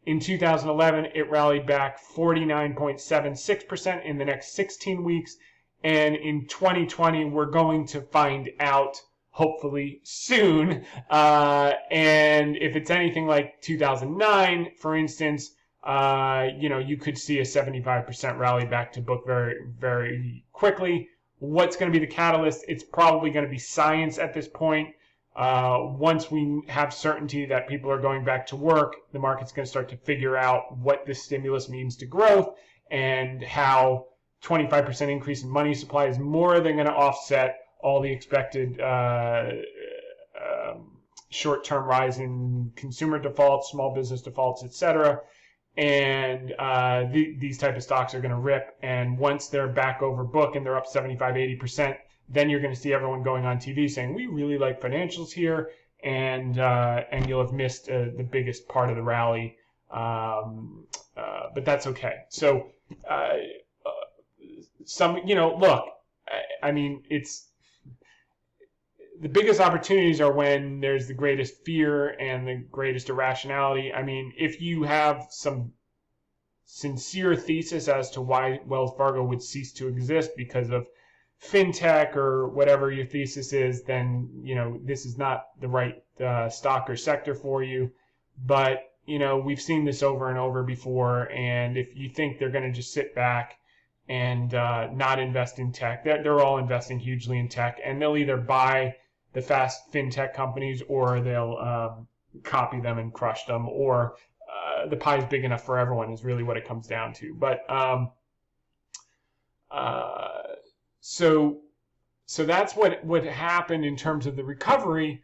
In 2011, it rallied back 49.76% in the next 16 weeks. And in 2020, we're going to find out, hopefully soon. And if it's anything like 2009, for instance, you could see a 75% rally back to book very, very quickly. What's going to be the catalyst? It's probably going to be science at this point. Once we have certainty that people are going back to work, the market's going to start to figure out what this stimulus means to growth and how 25% increase in money supply is more than going to offset all the expected short-term rise in consumer defaults, small business defaults, etc. And these type of stocks are going to rip. And once they're back over book and they're up 75, 80%, then you're going to see everyone going on TV saying, we really like financials here. And you'll have missed the biggest part of the rally. But that's okay. So look, I mean, it's the biggest opportunities are when there's the greatest fear and the greatest irrationality. I mean, if you have some sincere thesis as to why Wells Fargo would cease to exist because of fintech or whatever your thesis is, then, this is not the right stock or sector for you. But, we've seen this over and over before. And if you think they're going to just sit back and not invest in tech, they're all investing hugely in tech, and they'll either buy the fast fintech companies or they'll copy them and crush them, or the pie's big enough for everyone is really what it comes down to. But so that's what happened in terms of the recovery.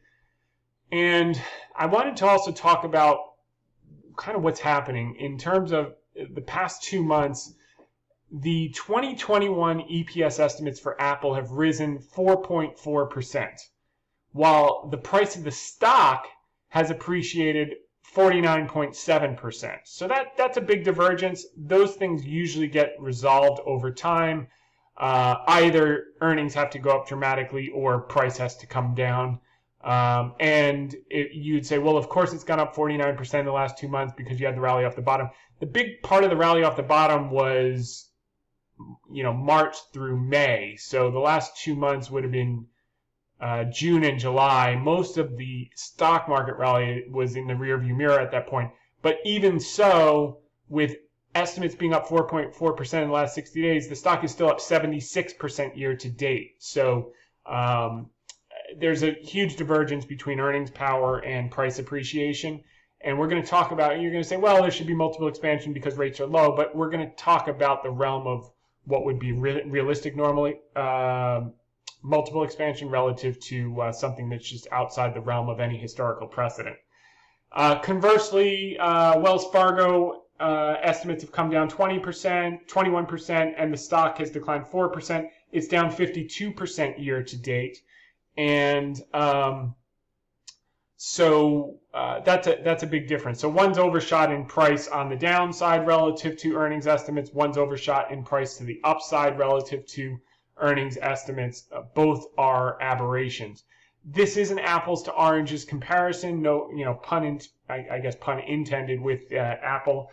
And I wanted to also talk about kind of what's happening in terms of the past 2 months. The 2021 EPS estimates for Apple have risen 4.4%, while the price of the stock has appreciated 49.7%. So that's a big divergence. Those things usually get resolved over time. Either earnings have to go up dramatically or price has to come down. And you'd say, well, of course it's gone up 49% in the last 2 months because you had the rally off the bottom. The big part of the rally off the bottom was, March through May. So the last 2 months would have been June and July. Most of the stock market rally was in the rearview mirror at that point. But even so, with estimates being up 4.4% in the last 60 days, the stock is still up 76% year to date. So there's a huge divergence between earnings power and price appreciation. And we're going to talk about, you're going to say, well, there should be multiple expansion because rates are low, but we're going to talk about the realm of what would be realistic normally, multiple expansion relative to something that's just outside the realm of any historical precedent. Conversely, Wells Fargo estimates have come down 20%, 21%, and the stock has declined 4%. It's down 52% year to date. And so that's a big difference. So one's overshot in price on the downside relative to earnings estimates. One's overshot in price to the upside relative to earnings estimates. Both are aberrations. This is an apples to oranges comparison. No, pun intended with Apple.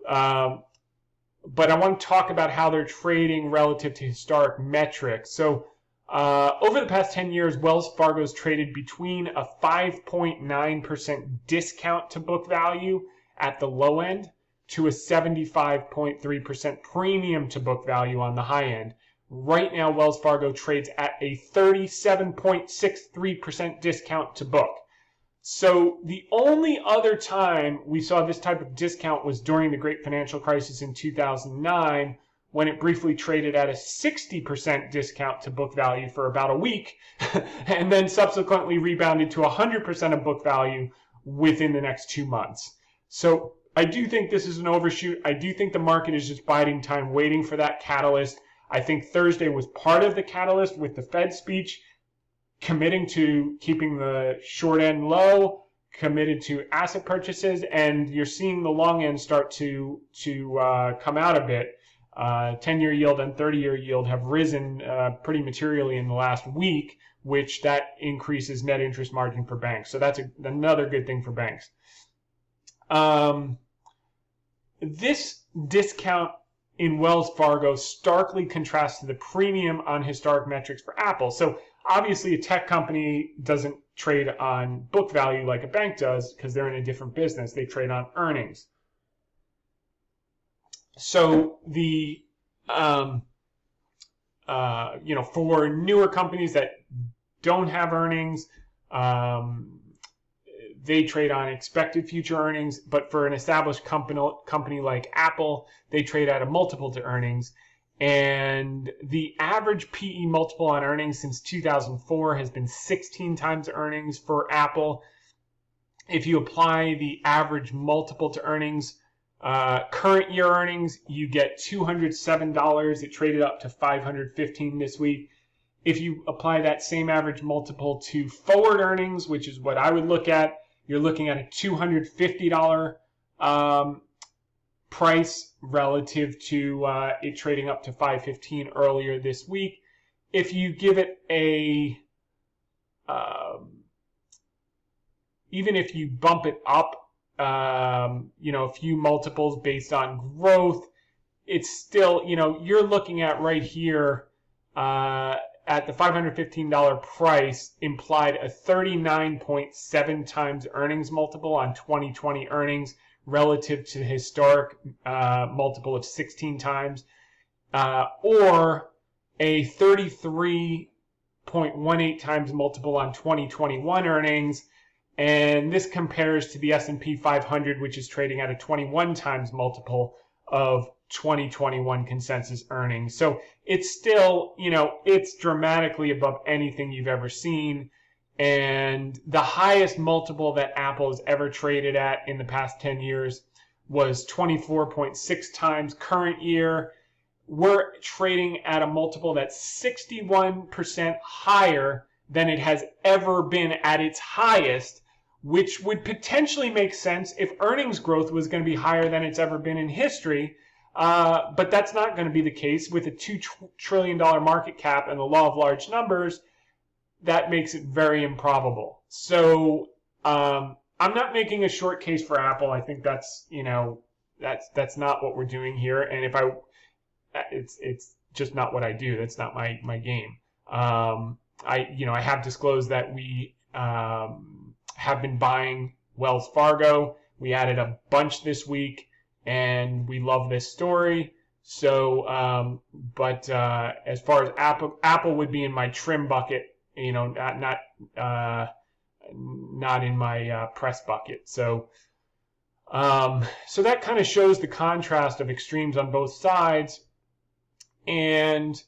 But I want to talk about how they're trading relative to historic metrics. So over the past 10 years, Wells Fargo's traded between a 5.9% discount to book value at the low end to a 75.3% premium to book value on the high end. Right now, Wells Fargo trades at a 37.63% discount to book. So the only other time we saw this type of discount was during the Great Financial Crisis in 2009, when it briefly traded at a 60% discount to book value for about a week, and then subsequently rebounded to 100% of book value within the next 2 months. So I do think this is an overshoot. I do think the market is just biding time, waiting for that catalyst. I think Thursday was part of the catalyst with the Fed speech, committing to keeping the short end low, committed to asset purchases, and you're seeing the long end start to come out a bit. 10-year yield and 30-year yield have risen pretty materially in the last week, which that increases net interest margin for banks. So that's another good thing for banks. This discount in Wells Fargo starkly contrasts to the premium on historic metrics for Apple. So obviously a tech company doesn't trade on book value like a bank does because they're in a different business. They trade on earnings. So the for newer companies that don't have earnings, they trade on expected future earnings. But for an established company like Apple, they trade at a multiple to earnings. And the average PE multiple on earnings since 2004 has been 16 times earnings for Apple. If you apply the average multiple to earnings, current year earnings, you get $207. It traded up to $515 this week. If you apply that same average multiple to forward earnings, which is what I would look at, you're looking at a $250 price relative to it trading up to $515 earlier this week. If you give it a, even if you bump it up, a few multiples based on growth, it's still, you're looking at right here at the $515 price implied a 39.7 times earnings multiple on 2020 earnings relative to the historic multiple of 16 times, or a 33.18 times multiple on 2021 earnings. And this compares to the S&P 500, which is trading at a 21 times multiple of 2021 consensus earnings. So it's still, it's dramatically above anything you've ever seen. And the highest multiple that Apple has ever traded at in the past 10 years was 24.6 times current year. We're trading at a multiple that's 61% higher than it has ever been at its highest, which would potentially make sense if earnings growth was going to be higher than it's ever been in history. But that's not going to be the case with a $2 trillion market cap and the law of large numbers. That makes it very improbable. So I'm not making a short case for Apple. I think that's that's not what we're doing here. And it's just not what I do. That's not my game. I have disclosed that we have been buying Wells Fargo. We added a bunch this week, and we love this story. So, but as far as Apple would be in my trim bucket. Not in my press bucket. So that kind of shows the contrast of extremes on both sides. And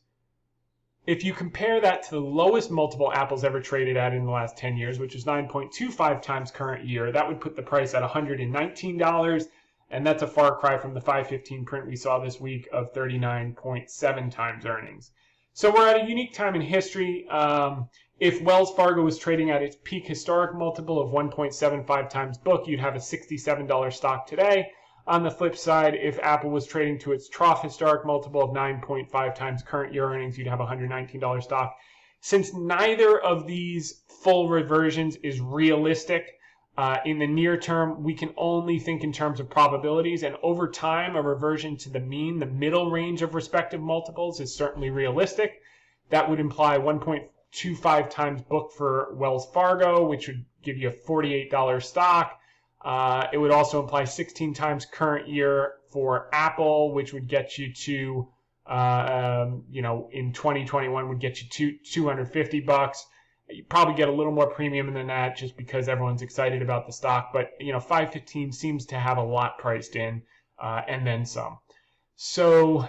if you compare that to the lowest multiple Apple's ever traded at in the last 10 years, which is 9.25 times current year, that would put the price at $119. And that's a far cry from the $515 print we saw this week of 39.7 times earnings. So we're at a unique time in history. If Wells Fargo was trading at its peak historic multiple of 1.75 times book, you'd have a $67 stock today. On the flip side, if Apple was trading to its trough historic multiple of 9.5 times current year earnings, you'd have a $119 stock. Since neither of these full reversions is realistic, in the near term, we can only think in terms of probabilities, and over time, a reversion to the mean, the middle range of respective multiples, is certainly realistic. That would imply 1.25 times book for Wells Fargo, which would give you a $48 stock. It would also imply 16 times current year for Apple, which would get you to, in 2021 would get you $250. You probably get a little more premium than that just because everyone's excited about the stock. But, $515 seems to have a lot priced in, and then some. So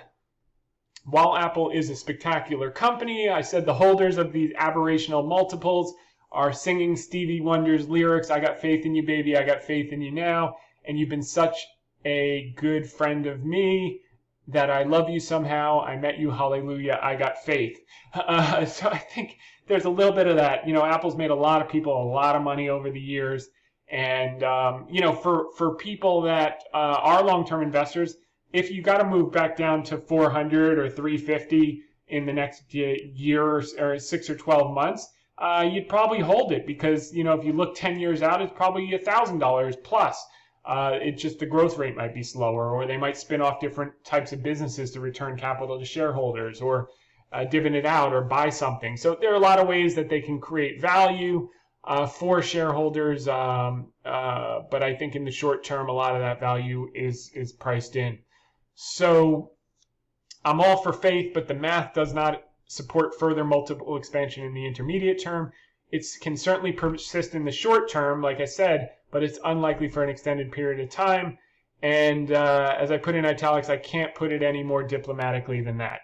while Apple is a spectacular company, I said the holders of these aberrational multiples are singing Stevie Wonder's lyrics, "I got faith in you, baby, I got faith in you now, and you've been such a good friend of me that I love you somehow, I met you, hallelujah, I got faith." So I think there's a little bit of that. Apple's made a lot of people a lot of money over the years, and for people that are long-term investors, if you got to move back down to 400 or 350 in the next year or 6 or 12 months, you'd probably hold it because, if you look 10 years out, it's probably $1,000 plus. It's just the growth rate might be slower, or they might spin off different types of businesses to return capital to shareholders, or dividend it out, or buy something. So there are a lot of ways that they can create value for shareholders, but I think in the short term, a lot of that value is priced in. So I'm all for faith, but the math does not support further multiple expansion in the intermediate term. It can certainly persist in the short term, like I said, but it's unlikely for an extended period of time. And as I put in italics, I can't put it any more diplomatically than that.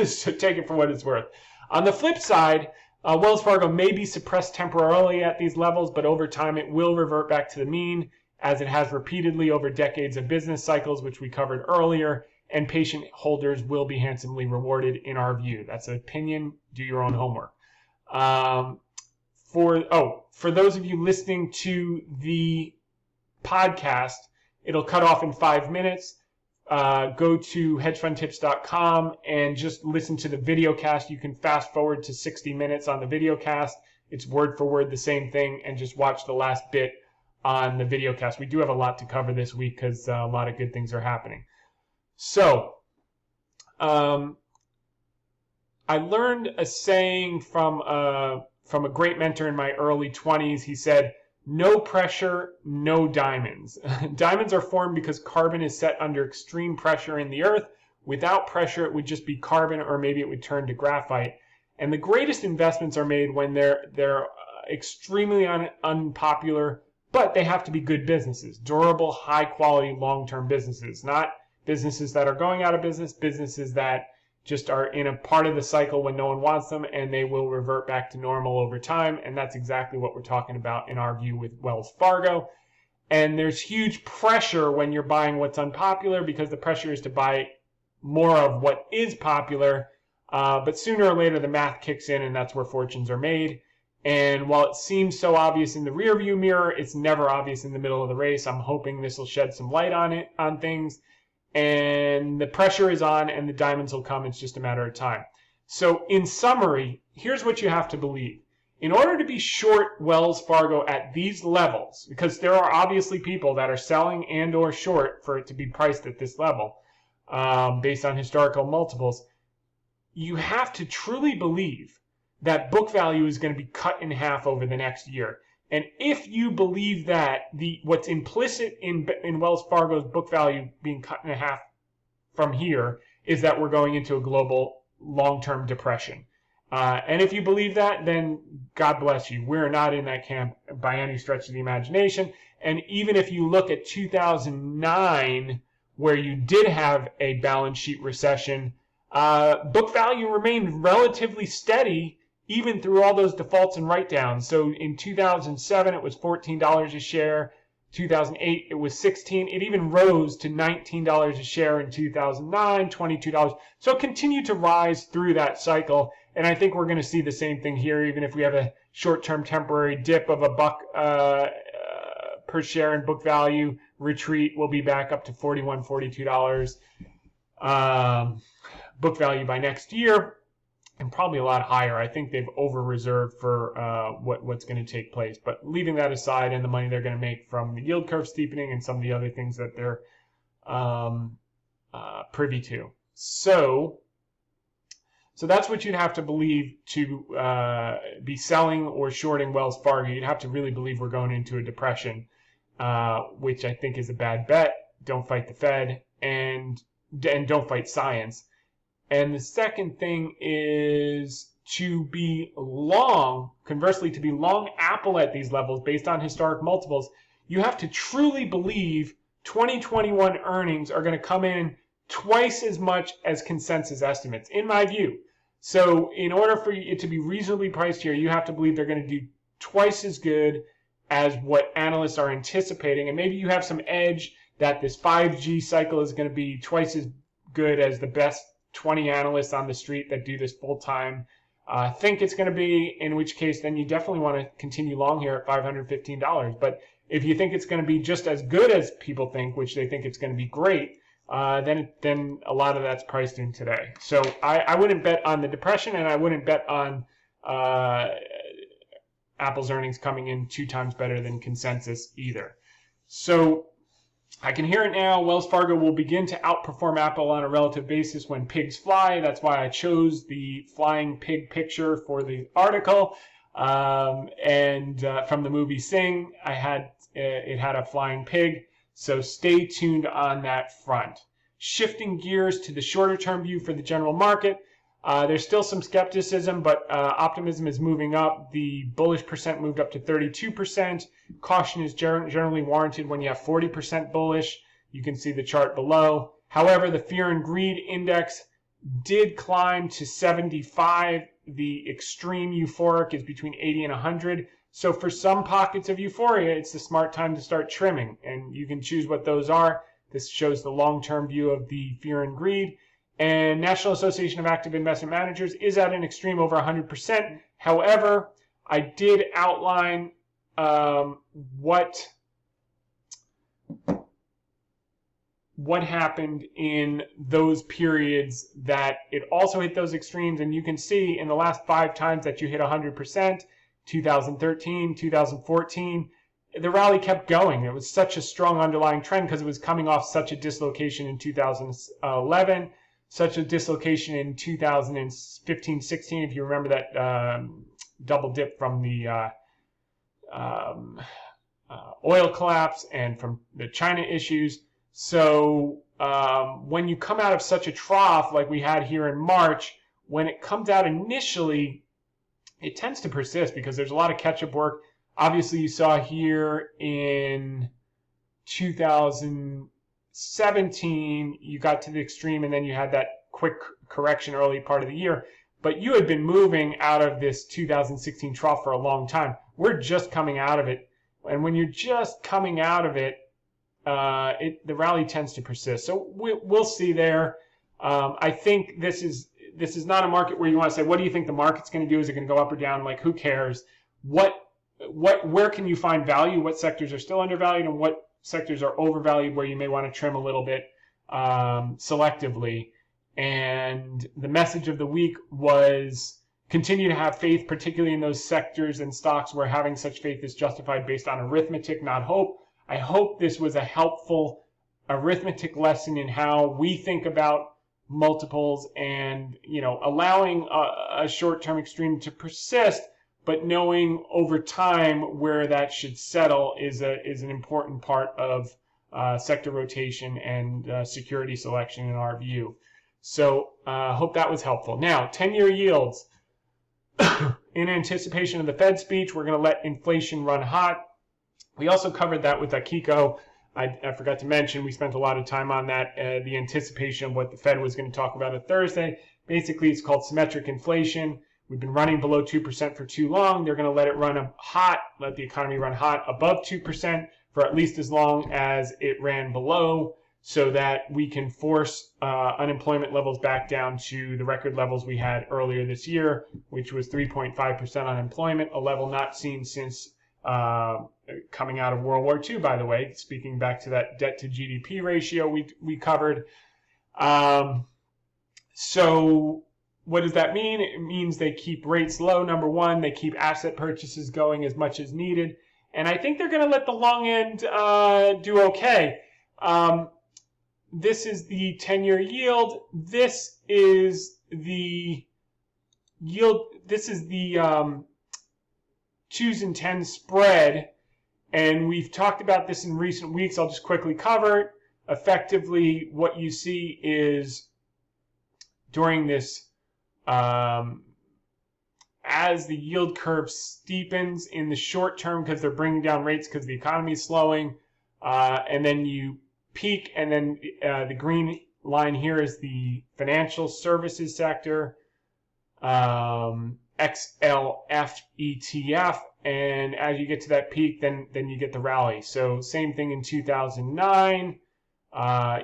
So take it for what it's worth. On the flip side, Wells Fargo may be suppressed temporarily at these levels, but over time it will revert back to the mean, as it has repeatedly over decades of business cycles, which we covered earlier, and patient holders will be handsomely rewarded in our view. That's an opinion. Do your own homework. For those of you listening to the podcast, it'll cut off in 5 minutes. Go to hedgefundtips.com and just listen to the VideoCast. You can fast forward to 60 minutes on the VideoCast. It's word for word the same thing, and just watch the last bit on the VideoCast. We do have a lot to cover this week because a lot of good things are happening. So, I learned a saying from a great mentor in my early 20s. He said, "No pressure, no diamonds." Diamonds are formed because carbon is set under extreme pressure in the earth. Without pressure, it would just be carbon, or maybe it would turn to graphite. And the greatest investments are made when they're extremely unpopular, but they have to be good businesses, durable, high quality, long-term businesses, not businesses that are going out of business, businesses that just are in a part of the cycle when no one wants them, and they will revert back to normal over time. And that's exactly what we're talking about in our view with Wells Fargo. And there's huge pressure when you're buying what's unpopular, because the pressure is to buy more of what is popular. But sooner or later, the math kicks in, and that's where fortunes are made. And while it seems so obvious in the rearview mirror, it's never obvious in the middle of the race. I'm hoping this will shed some light on things. And the pressure is on, and the diamonds will come. It's just a matter of time. So in summary, here's what you have to believe. In order to be short Wells Fargo at these levels, because there are obviously people that are selling and or short for it to be priced at this level, based on historical multiples, you have to truly believe that book value is going to be cut in half over the next year. And if you believe that, what's implicit in Wells Fargo's book value being cut in half from here is that we're going into a global long-term depression. And if you believe that, then God bless you. We're not in that camp by any stretch of the imagination. And even if you look at 2009, where you did have a balance sheet recession, book value remained relatively steady even through all those defaults and write-downs. So in 2007, it was $14 a share. 2008, it was $16. It even rose to $19 a share in 2009, $22. So it continued to rise through that cycle. And I think we're going to see the same thing here, even if we have a short-term temporary dip of $1 per share in book value. Retreat, we'll be back up to $41, $42 book value by next year. And probably a lot higher. I think they've over-reserved for what's going to take place. But leaving that aside, and the money they're going to make from the yield curve steepening and some of the other things that they're privy to. So that's what you'd have to believe to be selling or shorting Wells Fargo. You'd have to really believe we're going into a depression, which I think is a bad bet. Don't fight the Fed, and don't fight science. And the second thing is to be long, conversely, to be long Apple at these levels based on historic multiples, you have to truly believe 2021 earnings are going to come in twice as much as consensus estimates, in my view. So in order for it to be reasonably priced here, you have to believe they're going to do twice as good as what analysts are anticipating. And maybe you have some edge that this 5G cycle is going to be twice as good as the best 20 analysts on the street that do this full time think it's going to be, in which case then you definitely want to continue long here at $515. But if you think it's going to be just as good as people think, which they think it's going to be great, then a lot of that's priced in today. So I wouldn't bet on the depression, and I wouldn't bet on Apple's earnings coming in 2 times better than consensus either. So I can hear it now. Wells Fargo will begin to outperform Apple on a relative basis when pigs fly. That's why I chose the flying pig picture for the article. And from the movie Sing, it had a flying pig. So stay tuned on that front. Shifting gears to the shorter term view for the general market. There's still some skepticism, but optimism is moving up. The bullish percent moved up to 32%. Caution is generally warranted when you have 40% bullish. You can see the chart below. However, the fear and greed index did climb to 75. The extreme euphoric is between 80 and 100. So for some pockets of euphoria, it's the smart time to start trimming, and you can choose what those are. This shows the long-term view of the fear and greed. And National Association of Active Investment Managers is at an extreme over 100%. However, I did outline what happened in those periods that it also hit those extremes. And you can see in the last 5 times that you hit 100%, 2013, 2014, the rally kept going. It was such a strong underlying trend because it was coming off such a dislocation in 2011, such a dislocation in 2015-16, if you remember that double dip from the oil collapse and from the China issues. So when you come out of such a trough like we had here in March, when it comes out initially, it tends to persist because there's a lot of catch-up work. Obviously, you saw here in 2017, you got to the extreme and then you had that quick correction early part of the year. But you had been moving out of this 2016 trough for a long time. We're just coming out of it. And when you're just coming out of it, the rally tends to persist. So we'll see there. I think this is not a market where you want to say, what do you think the market's going to do? Is it going to go up or down? Like, who cares? Where can you find value? What sectors are still undervalued and what sectors are overvalued where you may want to trim a little bit selectively? And the message of the week was continue to have faith, particularly in those sectors and stocks where having such faith is justified based on arithmetic, not hope. I hope this was a helpful arithmetic lesson in how we think about multiples and, allowing a short-term extreme to persist, but knowing over time where that should settle is an important part of sector rotation and security selection in our view. So hope that was helpful. Now, 10-year yields. In anticipation of the Fed speech, we're going to let inflation run hot. We also covered that with Akiko. I forgot to mention, we spent a lot of time on that, the anticipation of what the Fed was going to talk about on Thursday. Basically, it's called symmetric inflation. We've been running below 2% for too long. They're going to let it run hot, let the economy run hot above 2% for at least as long as it ran below, so that we can force unemployment levels back down to the record levels we had earlier this year, which was 3.5% unemployment, a level not seen since coming out of World War II, by the way, speaking back to that debt to GDP ratio we covered. So what does that mean? It means they keep rates low, number one. They keep asset purchases going as much as needed. And I think they're going to let the long end do okay. This is the 10-year yield. This is the yield. This is the 2s and 10s spread. And we've talked about this in recent weeks. I'll just quickly cover it. Effectively, what you see is during this, as the yield curve steepens in the short term because they're bringing down rates because the economy is slowing, and then you peak, and then the green line here is the financial services sector, XLF ETF, and as you get to that peak, then you get the rally. So same thing in 2009.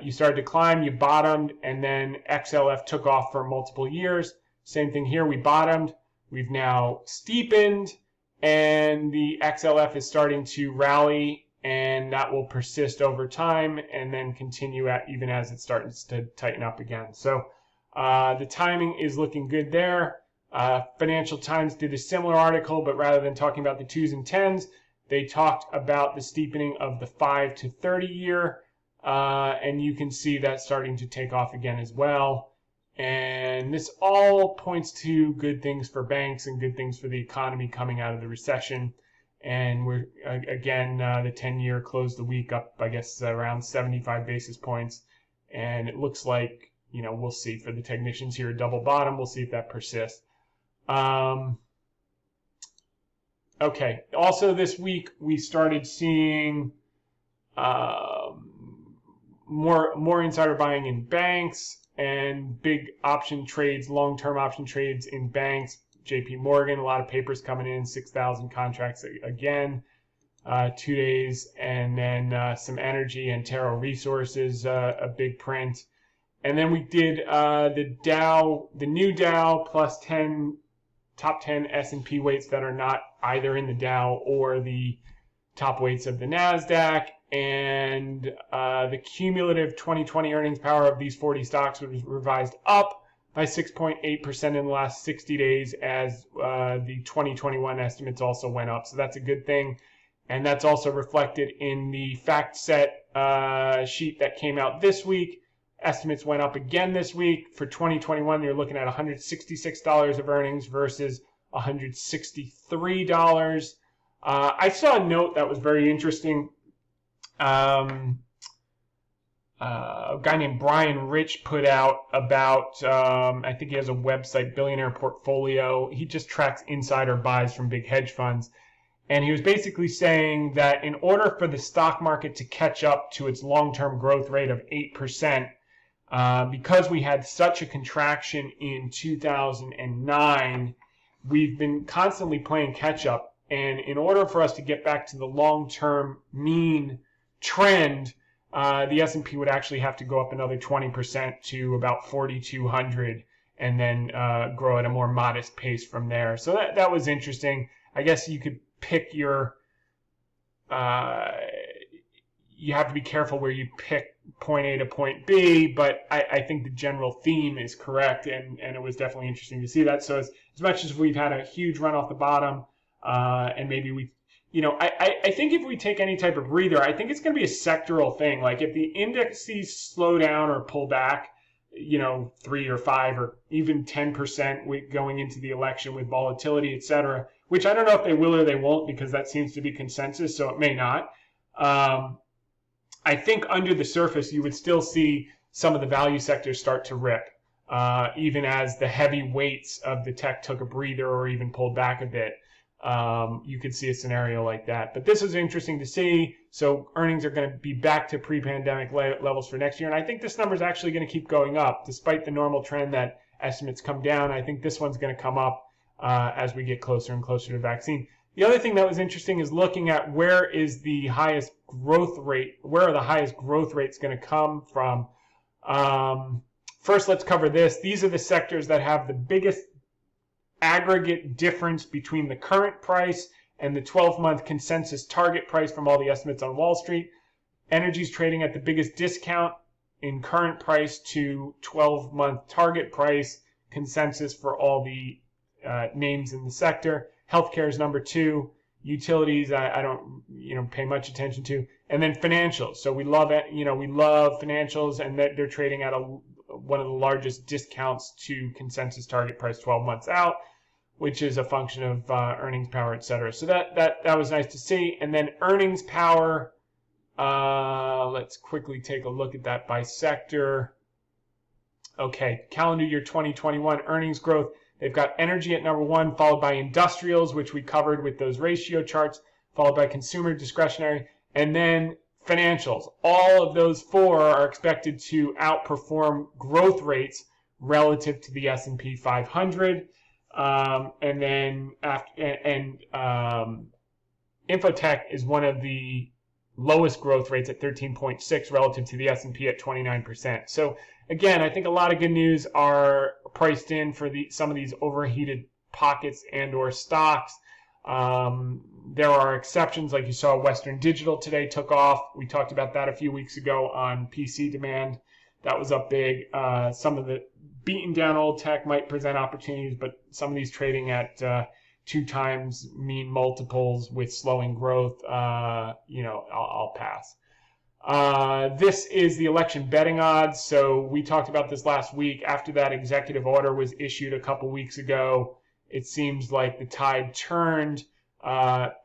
You started to climb, you bottomed, and then XLF took off for multiple years. Same thing here, we bottomed, we've now steepened, and the XLF is starting to rally, and that will persist over time and then continue even as it starts to tighten up again. So the timing is looking good there. Financial Times did a similar article, but rather than talking about the 2s and 10s, they talked about the steepening of the 5 to 30 year, and you can see that starting to take off again as well. And this all points to good things for banks and good things for the economy coming out of the recession. And we're, again, the 10-year closed the week up, I guess, around 75 basis points. And it looks like, we'll see for the technicians here, double bottom. We'll see if that persists. Okay. Also this week, we started seeing more insider buying in banks. and big option trades, long-term option trades in banks. JP Morgan, a lot of papers coming in, 6,000 contracts again, 2 days. And then some energy and Terra Resources, a big print. And then we did the Dow, the new Dow plus 10 top 10 S&P weights that are not either in the Dow or the top weights of the NASDAQ. And the cumulative 2020 earnings power of these 40 stocks was revised up by 6.8% in the last 60 days as the 2021 estimates also went up. So that's a good thing. And that's also reflected in the fact set sheet that came out this week. Estimates went up again this week. For 2021, you're looking at $166 of earnings versus $163. I saw a note that was very interesting. A guy named Brian Rich put out about, I think he has a website, Billionaire Portfolio. He just tracks insider buys from big hedge funds. And he was basically saying that in order for the stock market to catch up to its long-term growth rate of 8%, because we had such a contraction in 2009, we've been constantly playing catch up. And in order for us to get back to the long-term mean trend, the S&P would actually have to go up another 20% to about 4,200 and then grow at a more modest pace from there. So that was interesting. I guess you could pick your, you have to be careful where you pick point A to point B, but I think the general theme is correct, and it was definitely interesting to see that. So as much as we've had a huge run off the bottom, and maybe we, I think if we take any type of breather, I think it's going to be a sectoral thing. Like if the indices slow down or pull back, 3 or 5 or even 10% going into the election with volatility, et cetera, which I don't know if they will or they won't, because that seems to be consensus, so it may not. I think under the surface, you would still see some of the value sectors start to rip, even as the heavy weights of the tech took a breather or even pulled back a bit. You could see a scenario like that. But this is interesting to see. So earnings are going to be back to pre-pandemic levels for next year. And I think this number is actually going to keep going up, despite the normal trend that estimates come down. I think this one's going to come up as we get closer and closer to vaccine. The other thing that was interesting is looking at where is the highest growth rate, where are the highest growth rates going to come from. First, let's cover this. These are the sectors that have the biggest aggregate difference between the current price and the 12-month consensus target price from all the estimates on Wall Street. Energy is trading at the biggest discount in current price to 12-month target price consensus for all the names in the sector. Healthcare is number 2. Utilities, I don't pay much attention to, and then financials. So we love it. We love financials, and they're trading at one of the largest discounts to consensus target price 12 months out, which is a function of earnings power, et cetera. So that was nice to see. And then earnings power. Let's quickly take a look at that by sector. Okay, calendar year 2021 earnings growth. They've got energy at number 1, followed by industrials, which we covered with those ratio charts, followed by consumer discretionary, and then financials. All of those 4 are expected to outperform growth rates relative to the S&P 500. And then Infotech is one of the lowest growth rates at 13.6 relative to the S&P at 29%. So again, I think a lot of good news are priced in for some of these overheated pockets and or stocks. There are exceptions, like you saw Western Digital today took off. We talked about that a few weeks ago on PC demand. That was up big. Some of the beaten down old tech might present opportunities, but some of these trading at 2 times mean multiples with slowing growth, I'll pass. This is the election betting odds. So we talked about this last week. After that executive order was issued a couple weeks ago, it seems like the tide turned.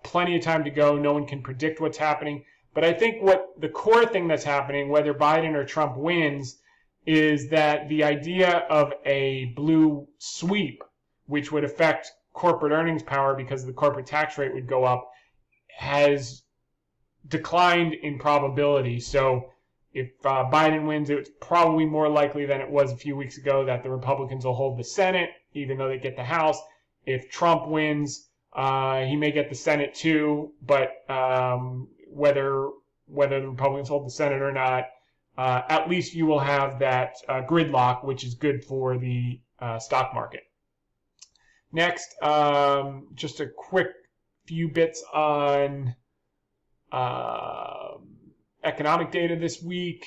Plenty of time to go. No one can predict what's happening. But I think what the core thing that's happening, whether Biden or Trump wins, is that the idea of a blue sweep, which would affect corporate earnings power because the corporate tax rate would go up, has declined in probability. So if Biden wins, it's probably more likely than it was a few weeks ago that the Republicans will hold the Senate, even though they get the House. If Trump wins, he may get the Senate too, but whether the Republicans hold the Senate or not, at least you will have that gridlock, which is good for the stock market. Next, just a quick few bits on economic data this week.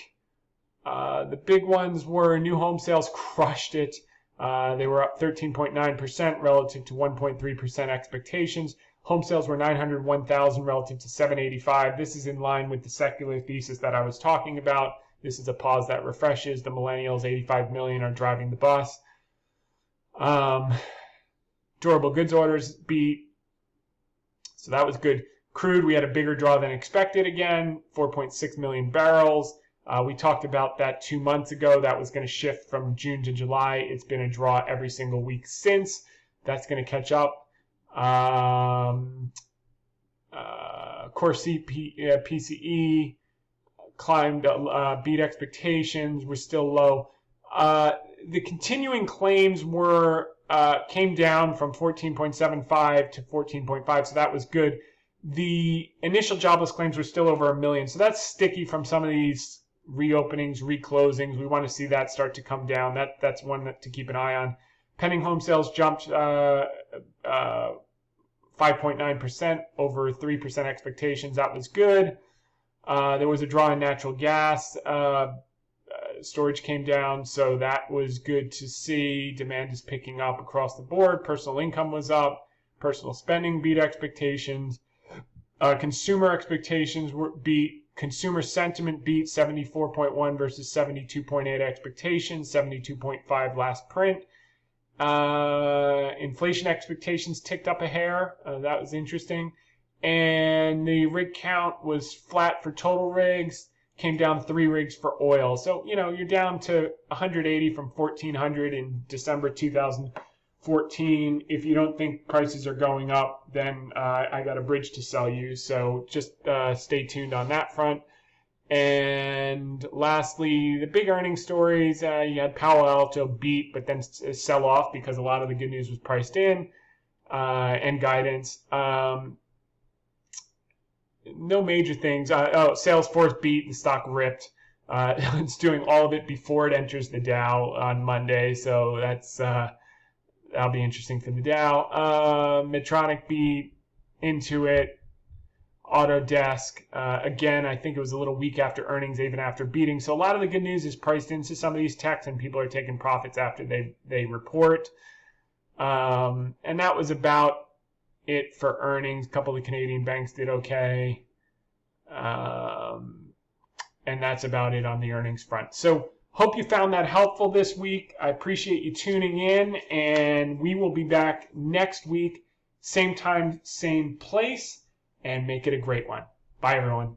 The big ones were new home sales crushed it. They were up 13.9% relative to 1.3% expectations. Home sales were 901,000 relative to 785. This is in line with the secular thesis that I was talking about. This is a pause that refreshes. The millennials, 85 million, are driving the bus. Durable goods orders beat, so that was good. Crude, we had a bigger draw than expected again, 4.6 million barrels. We talked about that 2 months ago. That was going to shift from June to July. It's been a draw every single week since. That's going to catch up. Core PCE climbed, beat expectations, were still low. The continuing claims came down from 14.75 to 14.5, so that was good. The initial jobless claims were still over 1 million, so that's sticky from some of these reopenings, reclosings. We want to see that start to come down. That's one to keep an eye on. Pending home sales jumped 5.9% over 3% expectations. That was good. There was a draw in natural gas. Storage came down, so that was good to see. Demand is picking up across the board. Personal income was up. Personal spending beat expectations. Consumer expectations beat. Consumer sentiment beat 74.1 versus 72.8 expectations, 72.5 last print. Inflation expectations ticked up a hair. That was interesting. And the rig count was flat for total rigs, came down 3 rigs for oil. So, you're down to 180 from 1,400 in December 2014. If you don't think prices are going up, then I got a bridge to sell you. So just stay tuned on that front. And lastly, the big earnings stories, you had Palo Alto beat, but then sell off because a lot of the good news was priced in, and guidance. No major things. Salesforce beat, the stock ripped. It's doing all of it before it enters the Dow on Monday, so that'll be interesting for the Dow. Medtronic beat, Intuit, Autodesk. Again, I think it was a little weak after earnings, even after beating. So a lot of the good news is priced into some of these techs, and people are taking profits after they report. And that was about it for earnings. A couple of the Canadian banks did okay. And that's about it on the earnings front. So hope you found that helpful this week. I appreciate you tuning in, and we will be back next week, same time, same place, and make it a great one. Bye, everyone.